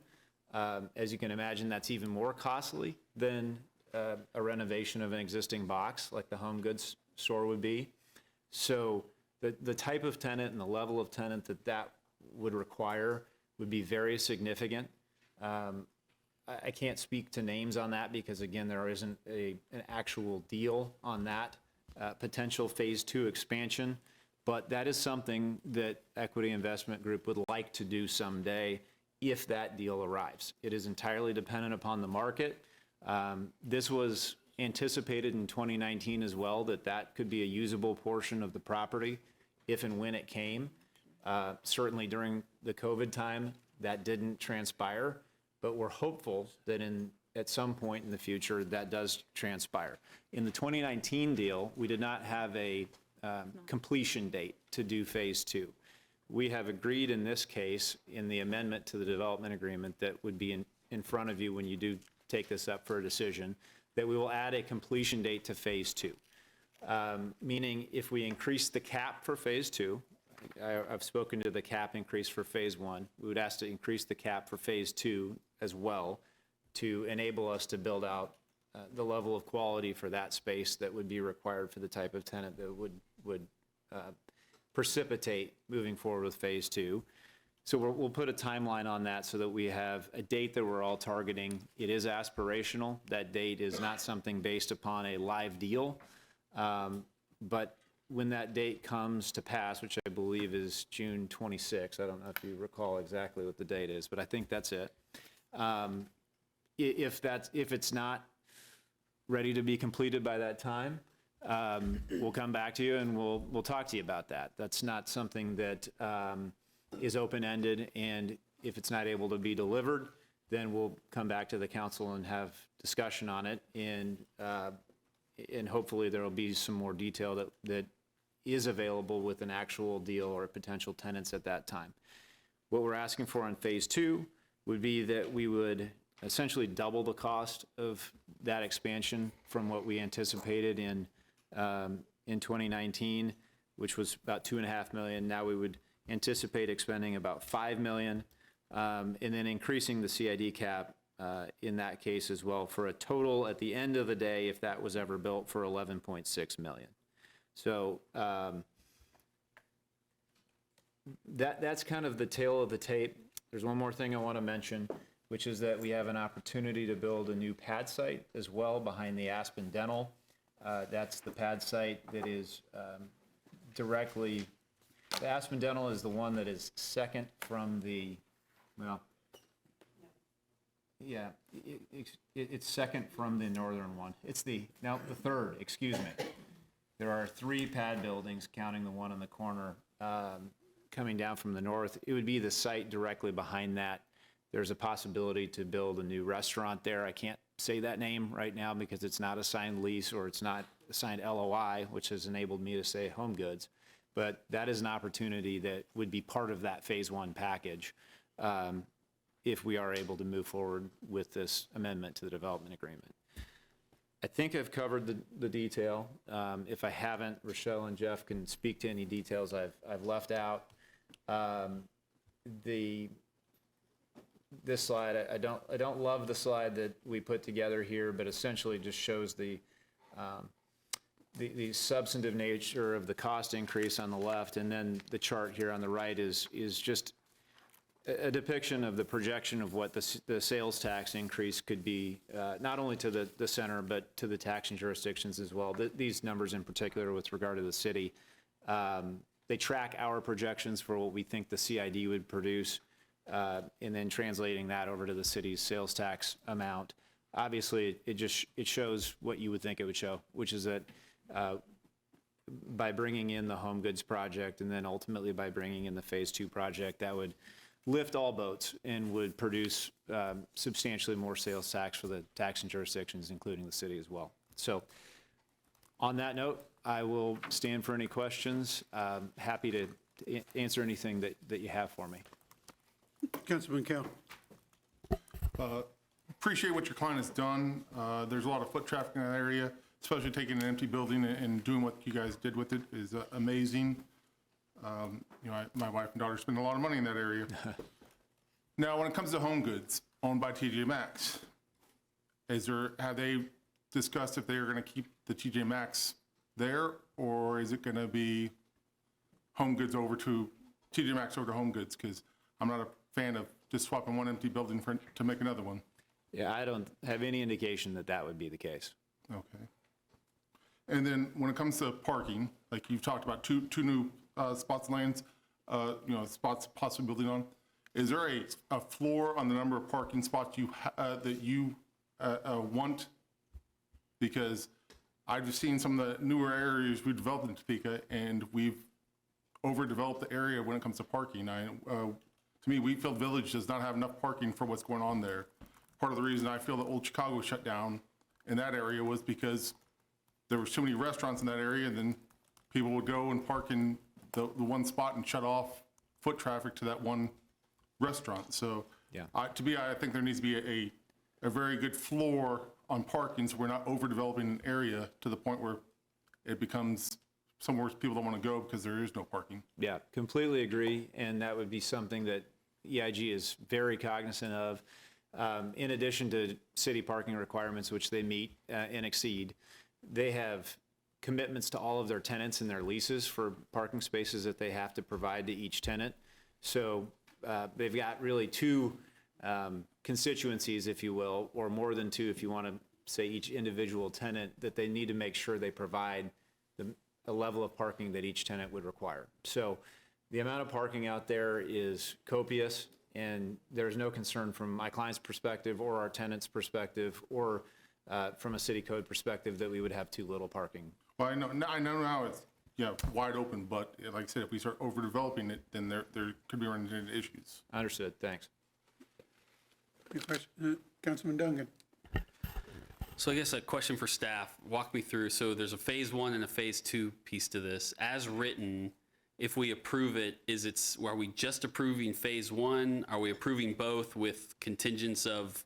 As you can imagine, that's even more costly than a renovation of an existing box like the home goods store would be. So the type of tenant and the level of tenant that would require would be very significant. I can't speak to names on that because, again, there isn't an actual deal on that potential phase 2 expansion. But that is something that Equity Investment Group would like to do someday if that deal arrives. It is entirely dependent upon the market. This was anticipated in 2019 as well, that could be a usable portion of the property if and when it came. Certainly during the COVID time, that didn't transpire, but we're hopeful that at some point in the future, that does transpire. In the 2019 deal, we did not have a completion date to do phase 2. We have agreed in this case, in the amendment to the development agreement that would be in front of you when you do take this up for a decision, that we will add a completion date to phase 2. Meaning if we increase the cap for phase 2, I've spoken to the cap increase for phase 1, we would ask to increase the cap for phase 2 as well to enable us to build out the level of quality for that space that would be required for the type of tenant that would precipitate moving forward with phase 2. So we'll put a timeline on that so that we have a date that we're all targeting. It is aspirational. That date is not something based upon a live deal. But when that date comes to pass, which I believe is June 26, I don't know if you recall exactly what the date is, but I think that's it. If it's not ready to be completed by that time, we'll come back to you and we'll talk to you about that. That's not something that is open-ended, and if it's not able to be delivered, then we'll come back to the council and have discussion on it, and hopefully there will be some more detail that is available with an actual deal or potential tenants at that time. What we're asking for on phase 2 would be that we would essentially double the cost of that expansion from what we anticipated in 2019, which was about $2.5 million. Now we would anticipate expending about $5 million, and then increasing the CID cap in that case as well, for a total at the end of the day, if that was ever built, for $11.6 million. So that's kind of the tail of the tape. There's one more thing I want to mention, which is that we have an opportunity to build a new pad site as well behind the Aspen Dental. That's the pad site that is directly, the Aspen Dental is the one that is second from the, well, yeah, it's second from the northern one. It's the third, excuse me. There are 3 pad buildings, counting the one on the corner, coming down from the north. It would be the site directly behind that. There's a possibility to build a new restaurant there. I can't say that name right now because it's not a signed lease or it's not a signed LOI, which has enabled me to say Home Goods. But that is an opportunity that would be part of that phase 1 package if we are able to move forward with this amendment to the development agreement. I think I've covered the detail. If I haven't, Rochelle and Jeff can speak to any details I've left out. This slide, I don't love the slide that we put together here, but essentially just shows the substantive nature of the cost increase on the left, and then the chart here on the right is just a depiction of the projection of what the sales tax increase could be, not only to the center, but to the taxing jurisdictions as well. These numbers in particular with regard to the city, they track our projections for what we think the CID would produce, and then translating that over to the city's sales tax amount. Obviously, it shows what you would think it would show, which is that by bringing in the Home Goods project and then ultimately by bringing in the phase 2 project, that would lift all boats and would produce substantially more sales tax for the taxing jurisdictions, including the city as well. So on that note, I will stand for any questions. Happy to answer anything that you have for me. Councilman Cal. Appreciate what your client has done. There's a lot of foot traffic in that area, especially taking an empty building and doing what you guys did with it is amazing. My wife and daughter spend a lot of money in that area. Now, when it comes to Home Goods owned by TJ Maxx, have they discussed if they are going to keep the TJ Maxx there, or is it going to be Home Goods over to TJ Maxx over to Home Goods? Because I'm not a fan of just swapping one empty building to make another one. Yeah, I don't have any indication that would be the case. Okay. And then when it comes to parking, like you've talked about two new spots lanes, spots possibly building on. Is there a floor on the number of parking spots that you want? Because I've just seen some of the newer areas we developed in Topeka, and we've overdeveloped the area when it comes to parking. To me, Wheatfield Village does not have enough parking for what's going on there. Part of the reason I feel that Old Chicago shut down in that area was because there was too many restaurants in that area, and then people would go and park in the one spot and shut off foot traffic to that one restaurant. So yeah. I think there needs to be a very good floor on parking, so we're not overdeveloping an area to the point where it becomes somewhere people don't want to go because there is no parking. Yeah, completely agree, and that would be something that EIG is very cognizant of. In addition to city parking requirements, which they meet and exceed, they have commitments to all of their tenants in their leases for parking spaces that they have to provide to each tenant. So they've got really two constituencies, if you will, or more than two if you want to say each individual tenant, that they need to make sure they provide the level of parking that each tenant would require. So the amount of parking out there is copious, and there's no concern from my client's perspective or our tenant's perspective or from a city code perspective that we would have too little parking. Well, I know now it's, wide open, but like I said, if we start overdeveloping it, then there could be running into issues. Understood, thanks. Good question. Councilman Duncan. So I guess a question for staff, walk me through, so there's a phase 1 and a phase 2 piece to this. As written, if we approve it, are we just approving phase 1? Are we approving both with contingents of,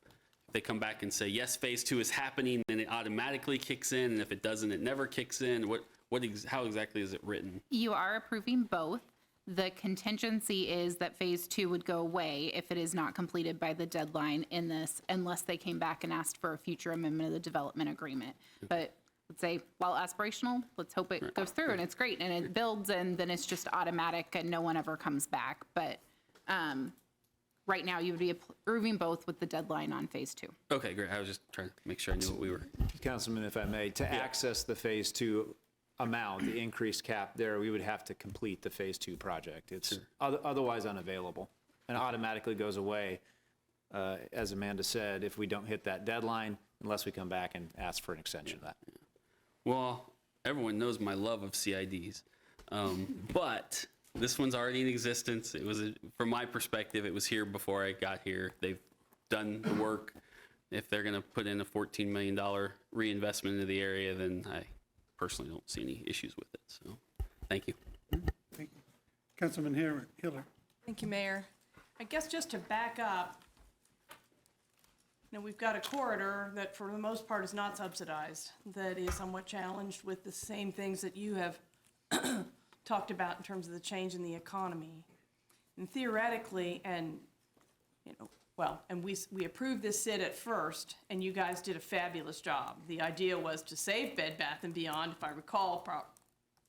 if they come back and say, yes, phase 2 is happening, then it automatically kicks in, and if it doesn't, it never kicks in? How exactly is it written? You are approving both. The contingency is that phase 2 would go away if it is not completed by the deadline in this, unless they came back and asked for a future amendment of the development agreement. But let's say, while aspirational, let's hope it goes through and it's great and it builds, and then it's just automatic and no one ever comes back. But right now, you would be approving both with the deadline on phase 2. Okay, great. I was just trying to make sure I knew what we were. Councilman, if I may, to access the phase 2 amount, the increased cap there, we would have to complete the phase 2 project. It's otherwise unavailable and automatically goes away, as Amanda said, if we don't hit that deadline, unless we come back and ask for an extension of that. Well, everyone knows my love of CIDs, but this one's already in existence. It was, from my perspective, it was here before I got here. They've done the work. If they're going to put in a $14 million reinvestment into the area, then I personally don't see any issues with it. So, thank you. Thank you. Councilman Hiller. Thank you, Mayor. I guess just to back up, we've got a corridor that for the most part is not subsidized, that is somewhat challenged with the same things that you have talked about in terms of the change in the economy. And theoretically, and we approved this SID at first, and you guys did a fabulous job. The idea was to save Bed Bath & Beyond, if I recall,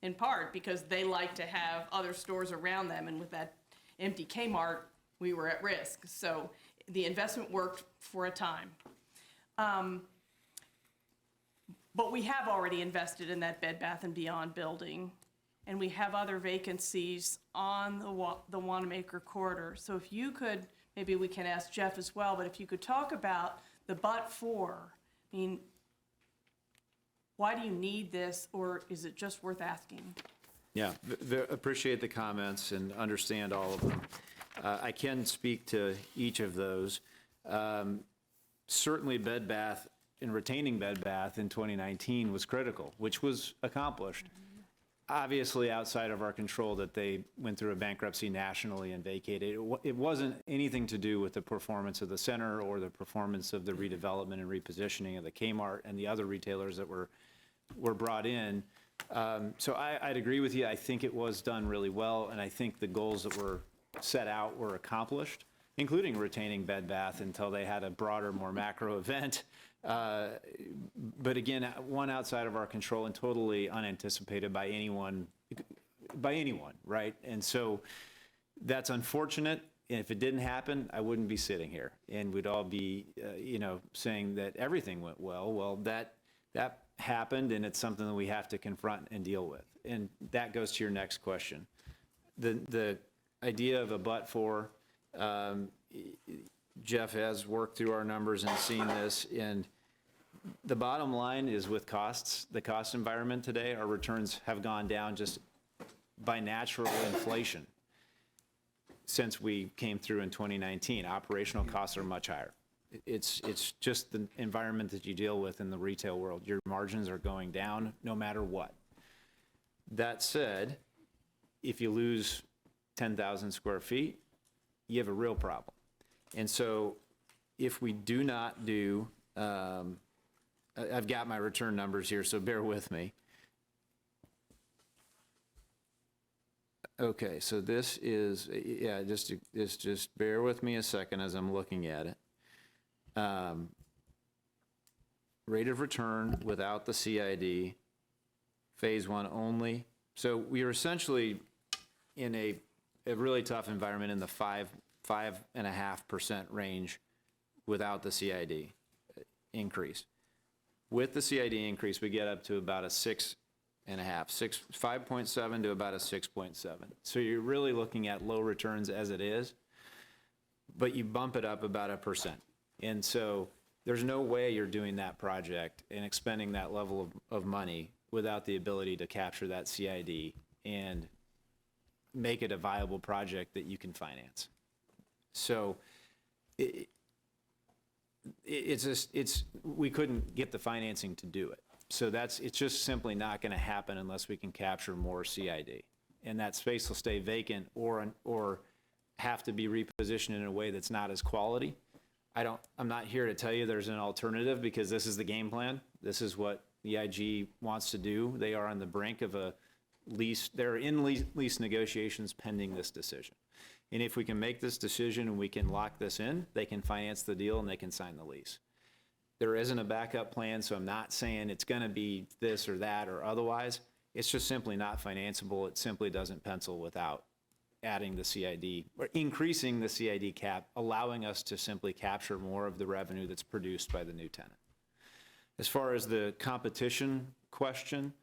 in part because they like to have other stores around them, and with that empty Kmart, we were at risk. So the investment worked for a time. But we have already invested in that Bed Bath & Beyond building, and we have other vacancies on the Wanamaker corridor. So if you could, maybe we can ask Jeff as well, but if you could talk about the but-for, I mean, why do you need this, or is it just worth asking? Yeah, appreciate the comments and understand all of them. I can speak to each of those. Certainly Bed Bath and retaining Bed Bath in 2019 was critical, which was accomplished. Obviously outside of our control that they went through a bankruptcy nationally and vacated. It wasn't anything to do with the performance of the center or the performance of the redevelopment and repositioning of the Kmart and the other retailers that were brought in. So I'd agree with you. I think it was done really well, and I think the goals that were set out were accomplished, including retaining Bed Bath until they had a broader, more macro event. But again, one outside of our control and totally unanticipated by anyone, right? And so that's unfortunate. And if it didn't happen, I wouldn't be sitting here, and we'd all be, saying that everything went well. Well, that happened, and it's something that we have to confront and deal with. And that goes to your next question. The idea of a but-for, Jeff has worked through our numbers and seen this, and the bottom line is with costs, the cost environment today, our returns have gone down just by natural inflation since we came through in 2019. Operational costs are much higher. It's just the environment that you deal with in the retail world. Your margins are going down no matter what. That said, if you lose 10,000 square feet, you have a real problem. And so if we do not do, I've got my return numbers here, so bear with me. Okay, so this is, just bear with me a second as I'm looking at it. Rate of return without the CID, phase one only. So we are essentially in a really tough environment in the 5.5% range without the CID increase. With the CID increase, we get up to about a 5.7 to about a 6.7. So you're really looking at low returns as it is, but you bump it up about 1%. And so there's no way you're doing that project and expending that level of money without the ability to capture that CID and make it a viable project that you can finance. So we couldn't get the financing to do it. So it's just simply not going to happen unless we can capture more CID. And that space will stay vacant or have to be repositioned in a way that's not as quality. I'm not here to tell you there's an alternative because this is the game plan. This is what the IG wants to do. They are on the brink of a lease. They're in lease negotiations pending this decision. And if we can make this decision and we can lock this in, they can finance the deal and they can sign the lease. There isn't a backup plan, so I'm not saying it's going to be this or that or otherwise. It's just simply not financeable. It simply doesn't pencil without adding the CID or increasing the CID cap, allowing us to simply capture more of the revenue that's produced by the new tenant. As far as the competition question,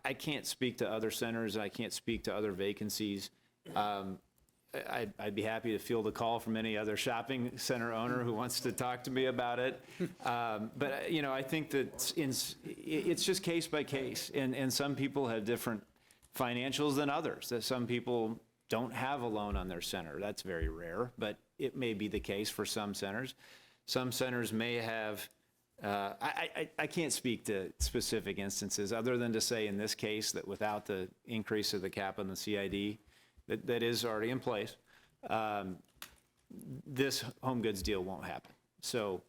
I can't speak to other centers. I can't speak to other vacancies. I'd be happy to field a call from any other shopping center owner who wants to talk to me about it. But I think that it's just case by case, and some people have different financials than others. That some people don't have a loan on their center. That's very rare, but it may be the case for some centers. Some centers may have. I can't speak to specific instances other than to say in this case that without the increase of the cap on the CID that is already in place, this home goods deal won't happen. So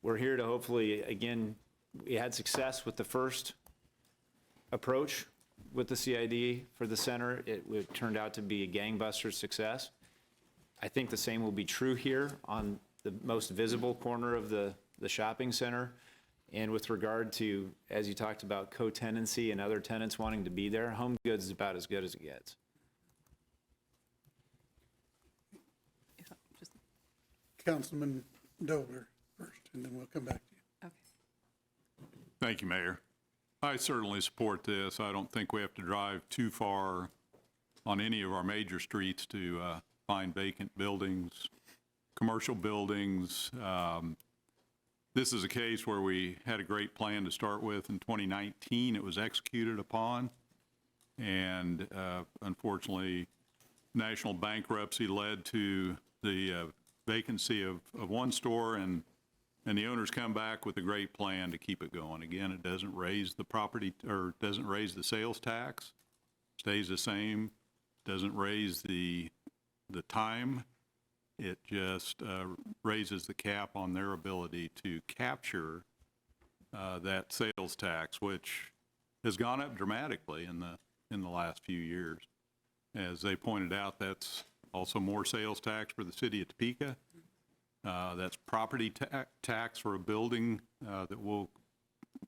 we're here to hopefully, again, we had success with the first approach with the CID for the center. It turned out to be a gangbuster success. I think the same will be true here on the most visible corner of the shopping center. And with regard to, as you talked about, co-tenancy and other tenants wanting to be there, home goods is about as good as it gets. Councilman Dobler first, and then we'll come back to you. Okay. Thank you, Mayor. I certainly support this. I don't think we have to drive too far on any of our major streets to find vacant buildings, commercial buildings. This is a case where we had a great plan to start with in 2019. It was executed upon, and unfortunately, national bankruptcy led to the vacancy of one store, and the owners come back with a great plan to keep it going. Again, it doesn't raise the property, or doesn't raise the sales tax, stays the same, doesn't raise the time. It just raises the cap on their ability to capture that sales tax, which has gone up dramatically in the last few years. As they pointed out, that's also more sales tax for the city of Topeka. That's property tax for a building that will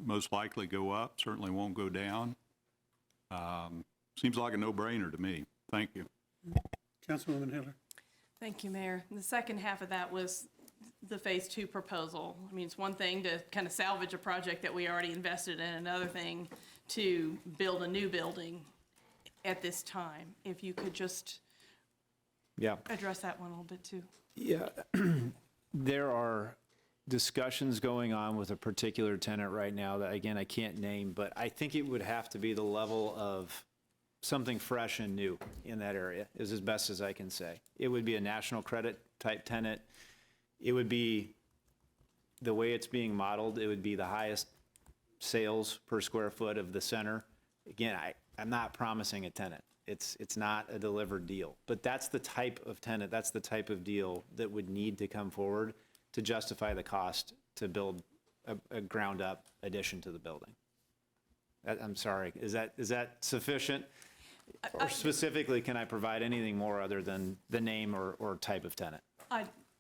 most likely go up, certainly won't go down. Seems like a no-brainer to me. Thank you. Councilwoman Hiller. Thank you, Mayor. The second half of that was the Phase 2 proposal. I mean, it's one thing to kind of salvage a project that we already invested in, another thing to build a new building at this time. If you could just address that one a little bit too. Yeah, there are discussions going on with a particular tenant right now that, again, I can't name, but I think it would have to be the level of something fresh and new in that area, is as best as I can say. It would be a national credit type tenant. It would be, the way it's being modeled, it would be the highest sales per square foot of the center. Again, I'm not promising a tenant. It's not a delivered deal, but that's the type of tenant, that's the type of deal that would need to come forward to justify the cost to build a ground up addition to the building. I'm sorry, is that sufficient? Or specifically, can I provide anything more other than the name or type of tenant?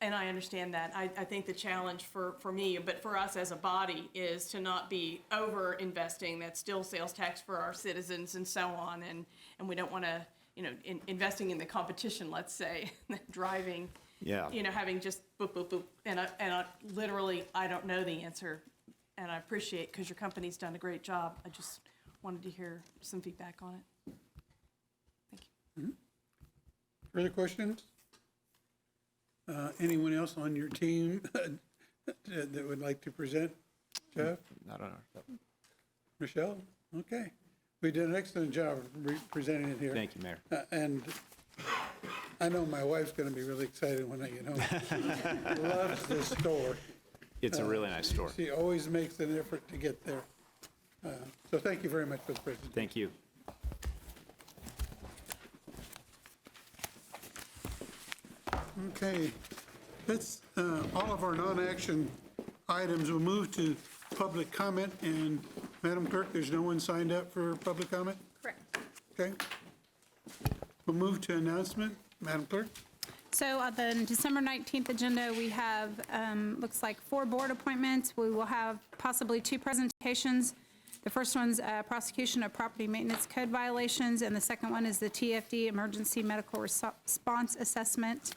And I understand that. I think the challenge for me, but for us as a body, is to not be over investing. That's still sales tax for our citizens and so on. And we don't want to, investing in the competition, let's say, driving, Yeah. having just boop, boop, boop. And literally, I don't know the answer. And I appreciate, because your company's done a great job. I just wanted to hear some feedback on it. Thank you. Further questions? Anyone else on your team that would like to present? Jeff? I don't know. Michelle? Okay. We did an excellent job of presenting it here. Thank you, Mayor. And I know my wife's going to be really excited when I get home. Loves this store. It's a really nice store. She always makes an effort to get there. So thank you very much for the presentation. Thank you. Okay, that's all of our non-action items. We'll move to public comment, and Madam Clerk, there's no one signed up for public comment? Correct. Okay. We'll move to announcement. Madam Clerk? So on the December 19th agenda, we have, looks like 4 board appointments. We will have possibly 2 presentations. The first one's prosecution of property maintenance code violations, and the second one is the TFD Emergency Medical Response Assessment.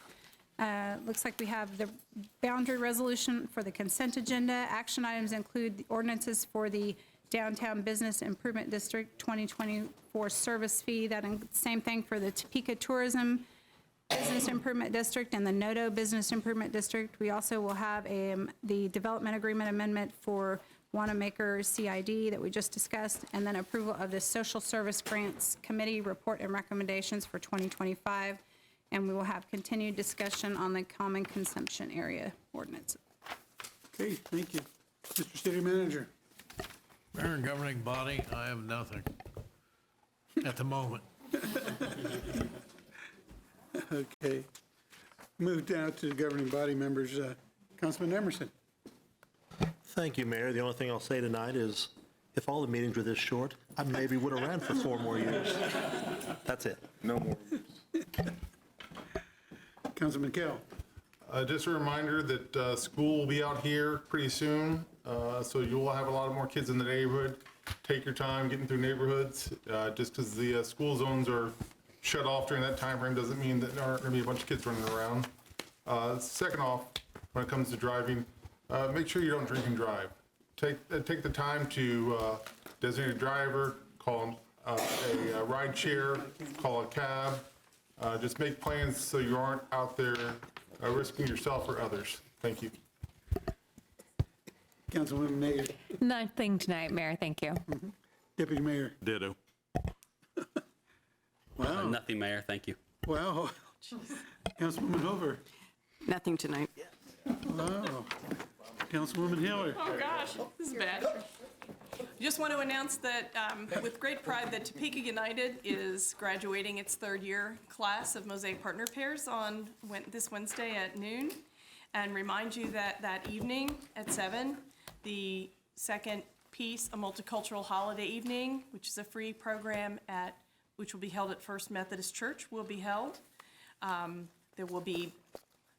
Looks like we have the boundary resolution for the consent agenda. Action items include the ordinances for the Downtown Business Improvement District 2024 service fee. Same thing for the Topeka Tourism Business Improvement District and the Noto Business Improvement District. We also will have the Development Agreement Amendment for Wanamaker CID that we just discussed, and then approval of the Social Service Grants Committee report and recommendations for 2025. And we will have continued discussion on the common consumption area ordinance. Okay, thank you. Mr. City Manager? Mayor and governing body, I have nothing at the moment. Okay. Move down to the governing body members. Councilman Emerson? Thank you, Mayor. The only thing I'll say tonight is, if all the meetings were this short, I maybe would have ran for 4 more years. That's it. No more. Councilman Kell? Just a reminder that school will be out here pretty soon, so you'll have a lot more kids in the neighborhood. Take your time getting through neighborhoods. Just because the school zones are shut off during that time frame doesn't mean that there aren't going to be a bunch of kids running around. Second off, when it comes to driving, make sure you don't drink and drive. Take the time to designate a driver, call a ride share, call a cab. Just make plans so you aren't out there risking yourself or others. Thank you. Councilwoman Nader? Nothing tonight, Mayor. Thank you. Deputy Mayor? Ditto. Wow. Nothing, Mayor, thank you. Wow. Councilwoman Hoover? Nothing tonight. Wow. Councilwoman Hiller? Oh, gosh, this is bad. Just want to announce that with great pride that Topeka United is graduating its 3rd year class of Mosaic Partner Pairs on this Wednesday at noon. And remind you that that evening at 7, the second piece, a multicultural holiday evening, which is a free program which will be held at First Methodist Church, will be held. There will be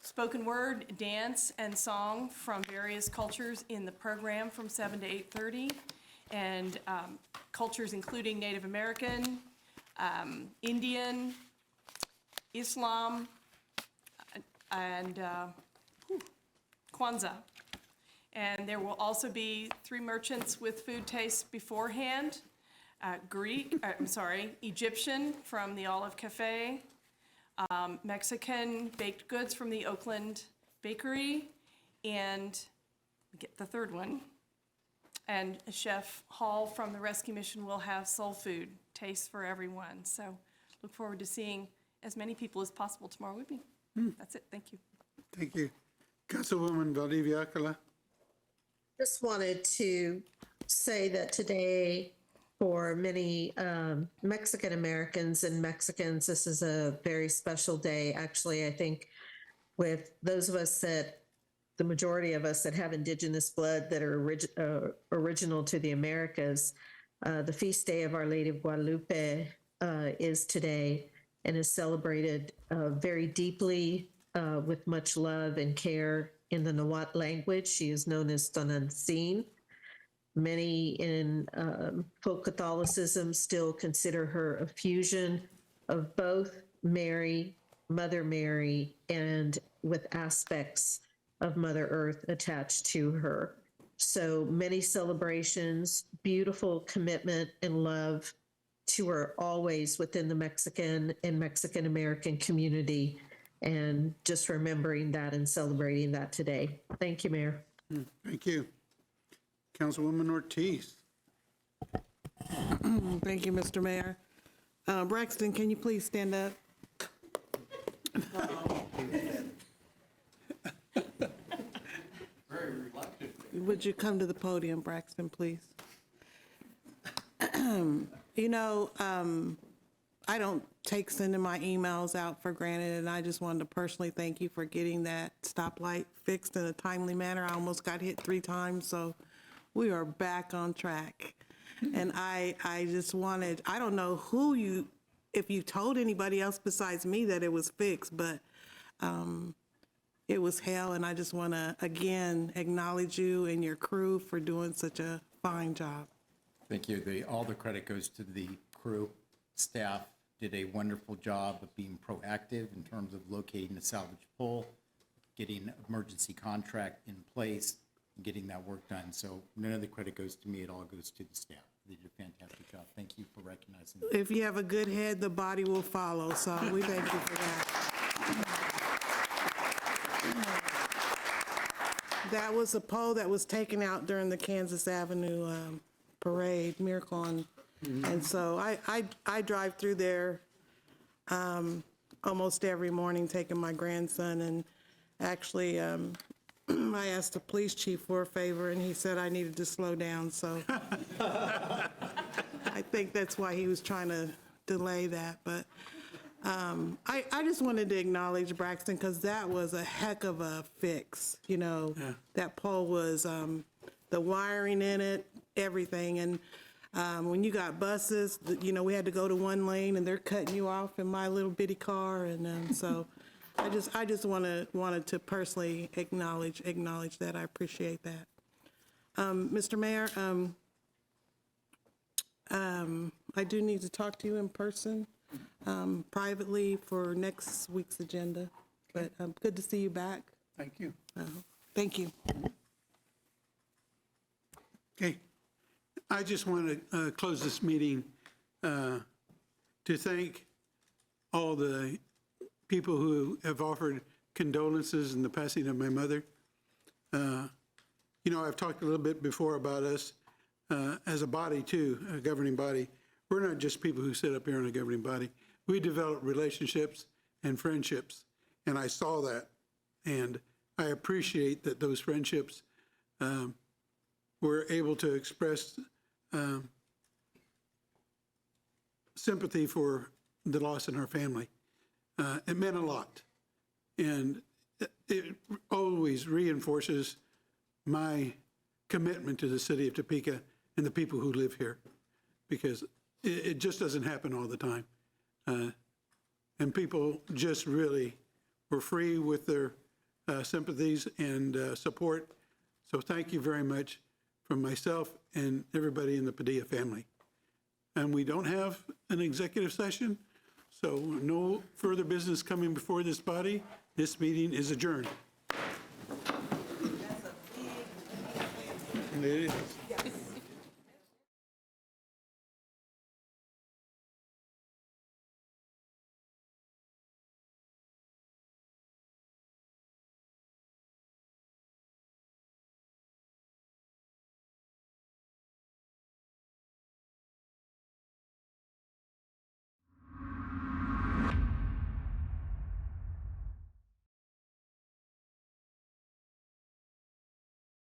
spoken word, dance, and song from various cultures in the program from 7 to 8:30. And cultures including Native American, Indian, Islam, and Kwanzaa. And there will also be 3 merchants with food tastes beforehand. Egyptian from the Olive Cafe, Mexican baked goods from the Oakland Bakery, and get the 3rd one. And Chef Hall from the Rescue Mission will have soul food tastes for everyone. So look forward to seeing as many people as possible tomorrow evening. That's it. Thank you. Thank you. Councilwoman Valdivia Acala? Just wanted to say that today, for many Mexican Americans and Mexicans, this is a very special day. Actually, I think with those of us the majority of us that have indigenous blood that are original to the Americas, the feast day of Our Lady of Guadalupe is today and is celebrated very deeply with much love and care in the Nahuatl language. She is known as Tonantzin. Many in folk Catholicism still consider her a fusion of both Mary, Mother Mary, and with aspects of Mother Earth attached to her. So many celebrations, beautiful commitment and love to her always within the Mexican and Mexican American community, and just remembering that and celebrating that today. Thank you, Mayor. Thank you. Councilwoman Ortiz. Thank you, Mr. Mayor. Braxton, can you please stand up? Would you come to the podium, Braxton, please? You know, I don't take sending my emails out for granted, and I just wanted to personally thank you for getting that stoplight fixed in a timely manner. I almost got hit 3 times, so we are back on track. And I just wanted, I don't know if you told anybody else besides me that it was fixed, but it was hell, and I just want to, again, acknowledge you and your crew for doing such a fine job. Thank you. All the credit goes to the crew. Staff did a wonderful job of being proactive in terms of locating a salvage pole, getting emergency contract in place, and getting that work done. So none of the credit goes to me. It all goes to the staff. They did a fantastic job. Thank you for recognizing that. If you have a good head, the body will follow, so we thank you for that. That was a pole that was taken out during the Kansas Avenue parade, Miracle on. And so I drive through there almost every morning taking my grandson, and actually I asked the police chief for a favor, and he said I needed to slow down, so I think that's why he was trying to delay that. But I just wanted to acknowledge Braxton, because that was a heck of a fix. You know, that pole was the wiring in it, everything. And when you got buses, you know, we had to go to one lane, and they're cutting you off in my little bitty car. And so I just wanted to personally acknowledge that. I appreciate that. Mr. Mayor, I do need to talk to you in person, privately for next week's agenda, but good to see you back. Thank you. Thank you. Okay. I just want to close this meeting to thank all the people who have offered condolences in the passing of my mother. You know, I've talked a little bit before about us as a body too, a governing body. We're not just people who sit up here in a governing body. We develop relationships and friendships, and I saw that, and I appreciate that those friendships were able to express sympathy for the loss in our family. It meant a lot, and it always reinforces my commitment to the city of Topeka and the people who live here, because it just doesn't happen all the time. And people just really were free with their sympathies and support. So thank you very much from myself and everybody in the Padilla family. And we don't have an executive session, so no further business coming before this body. This meeting is adjourned. It is.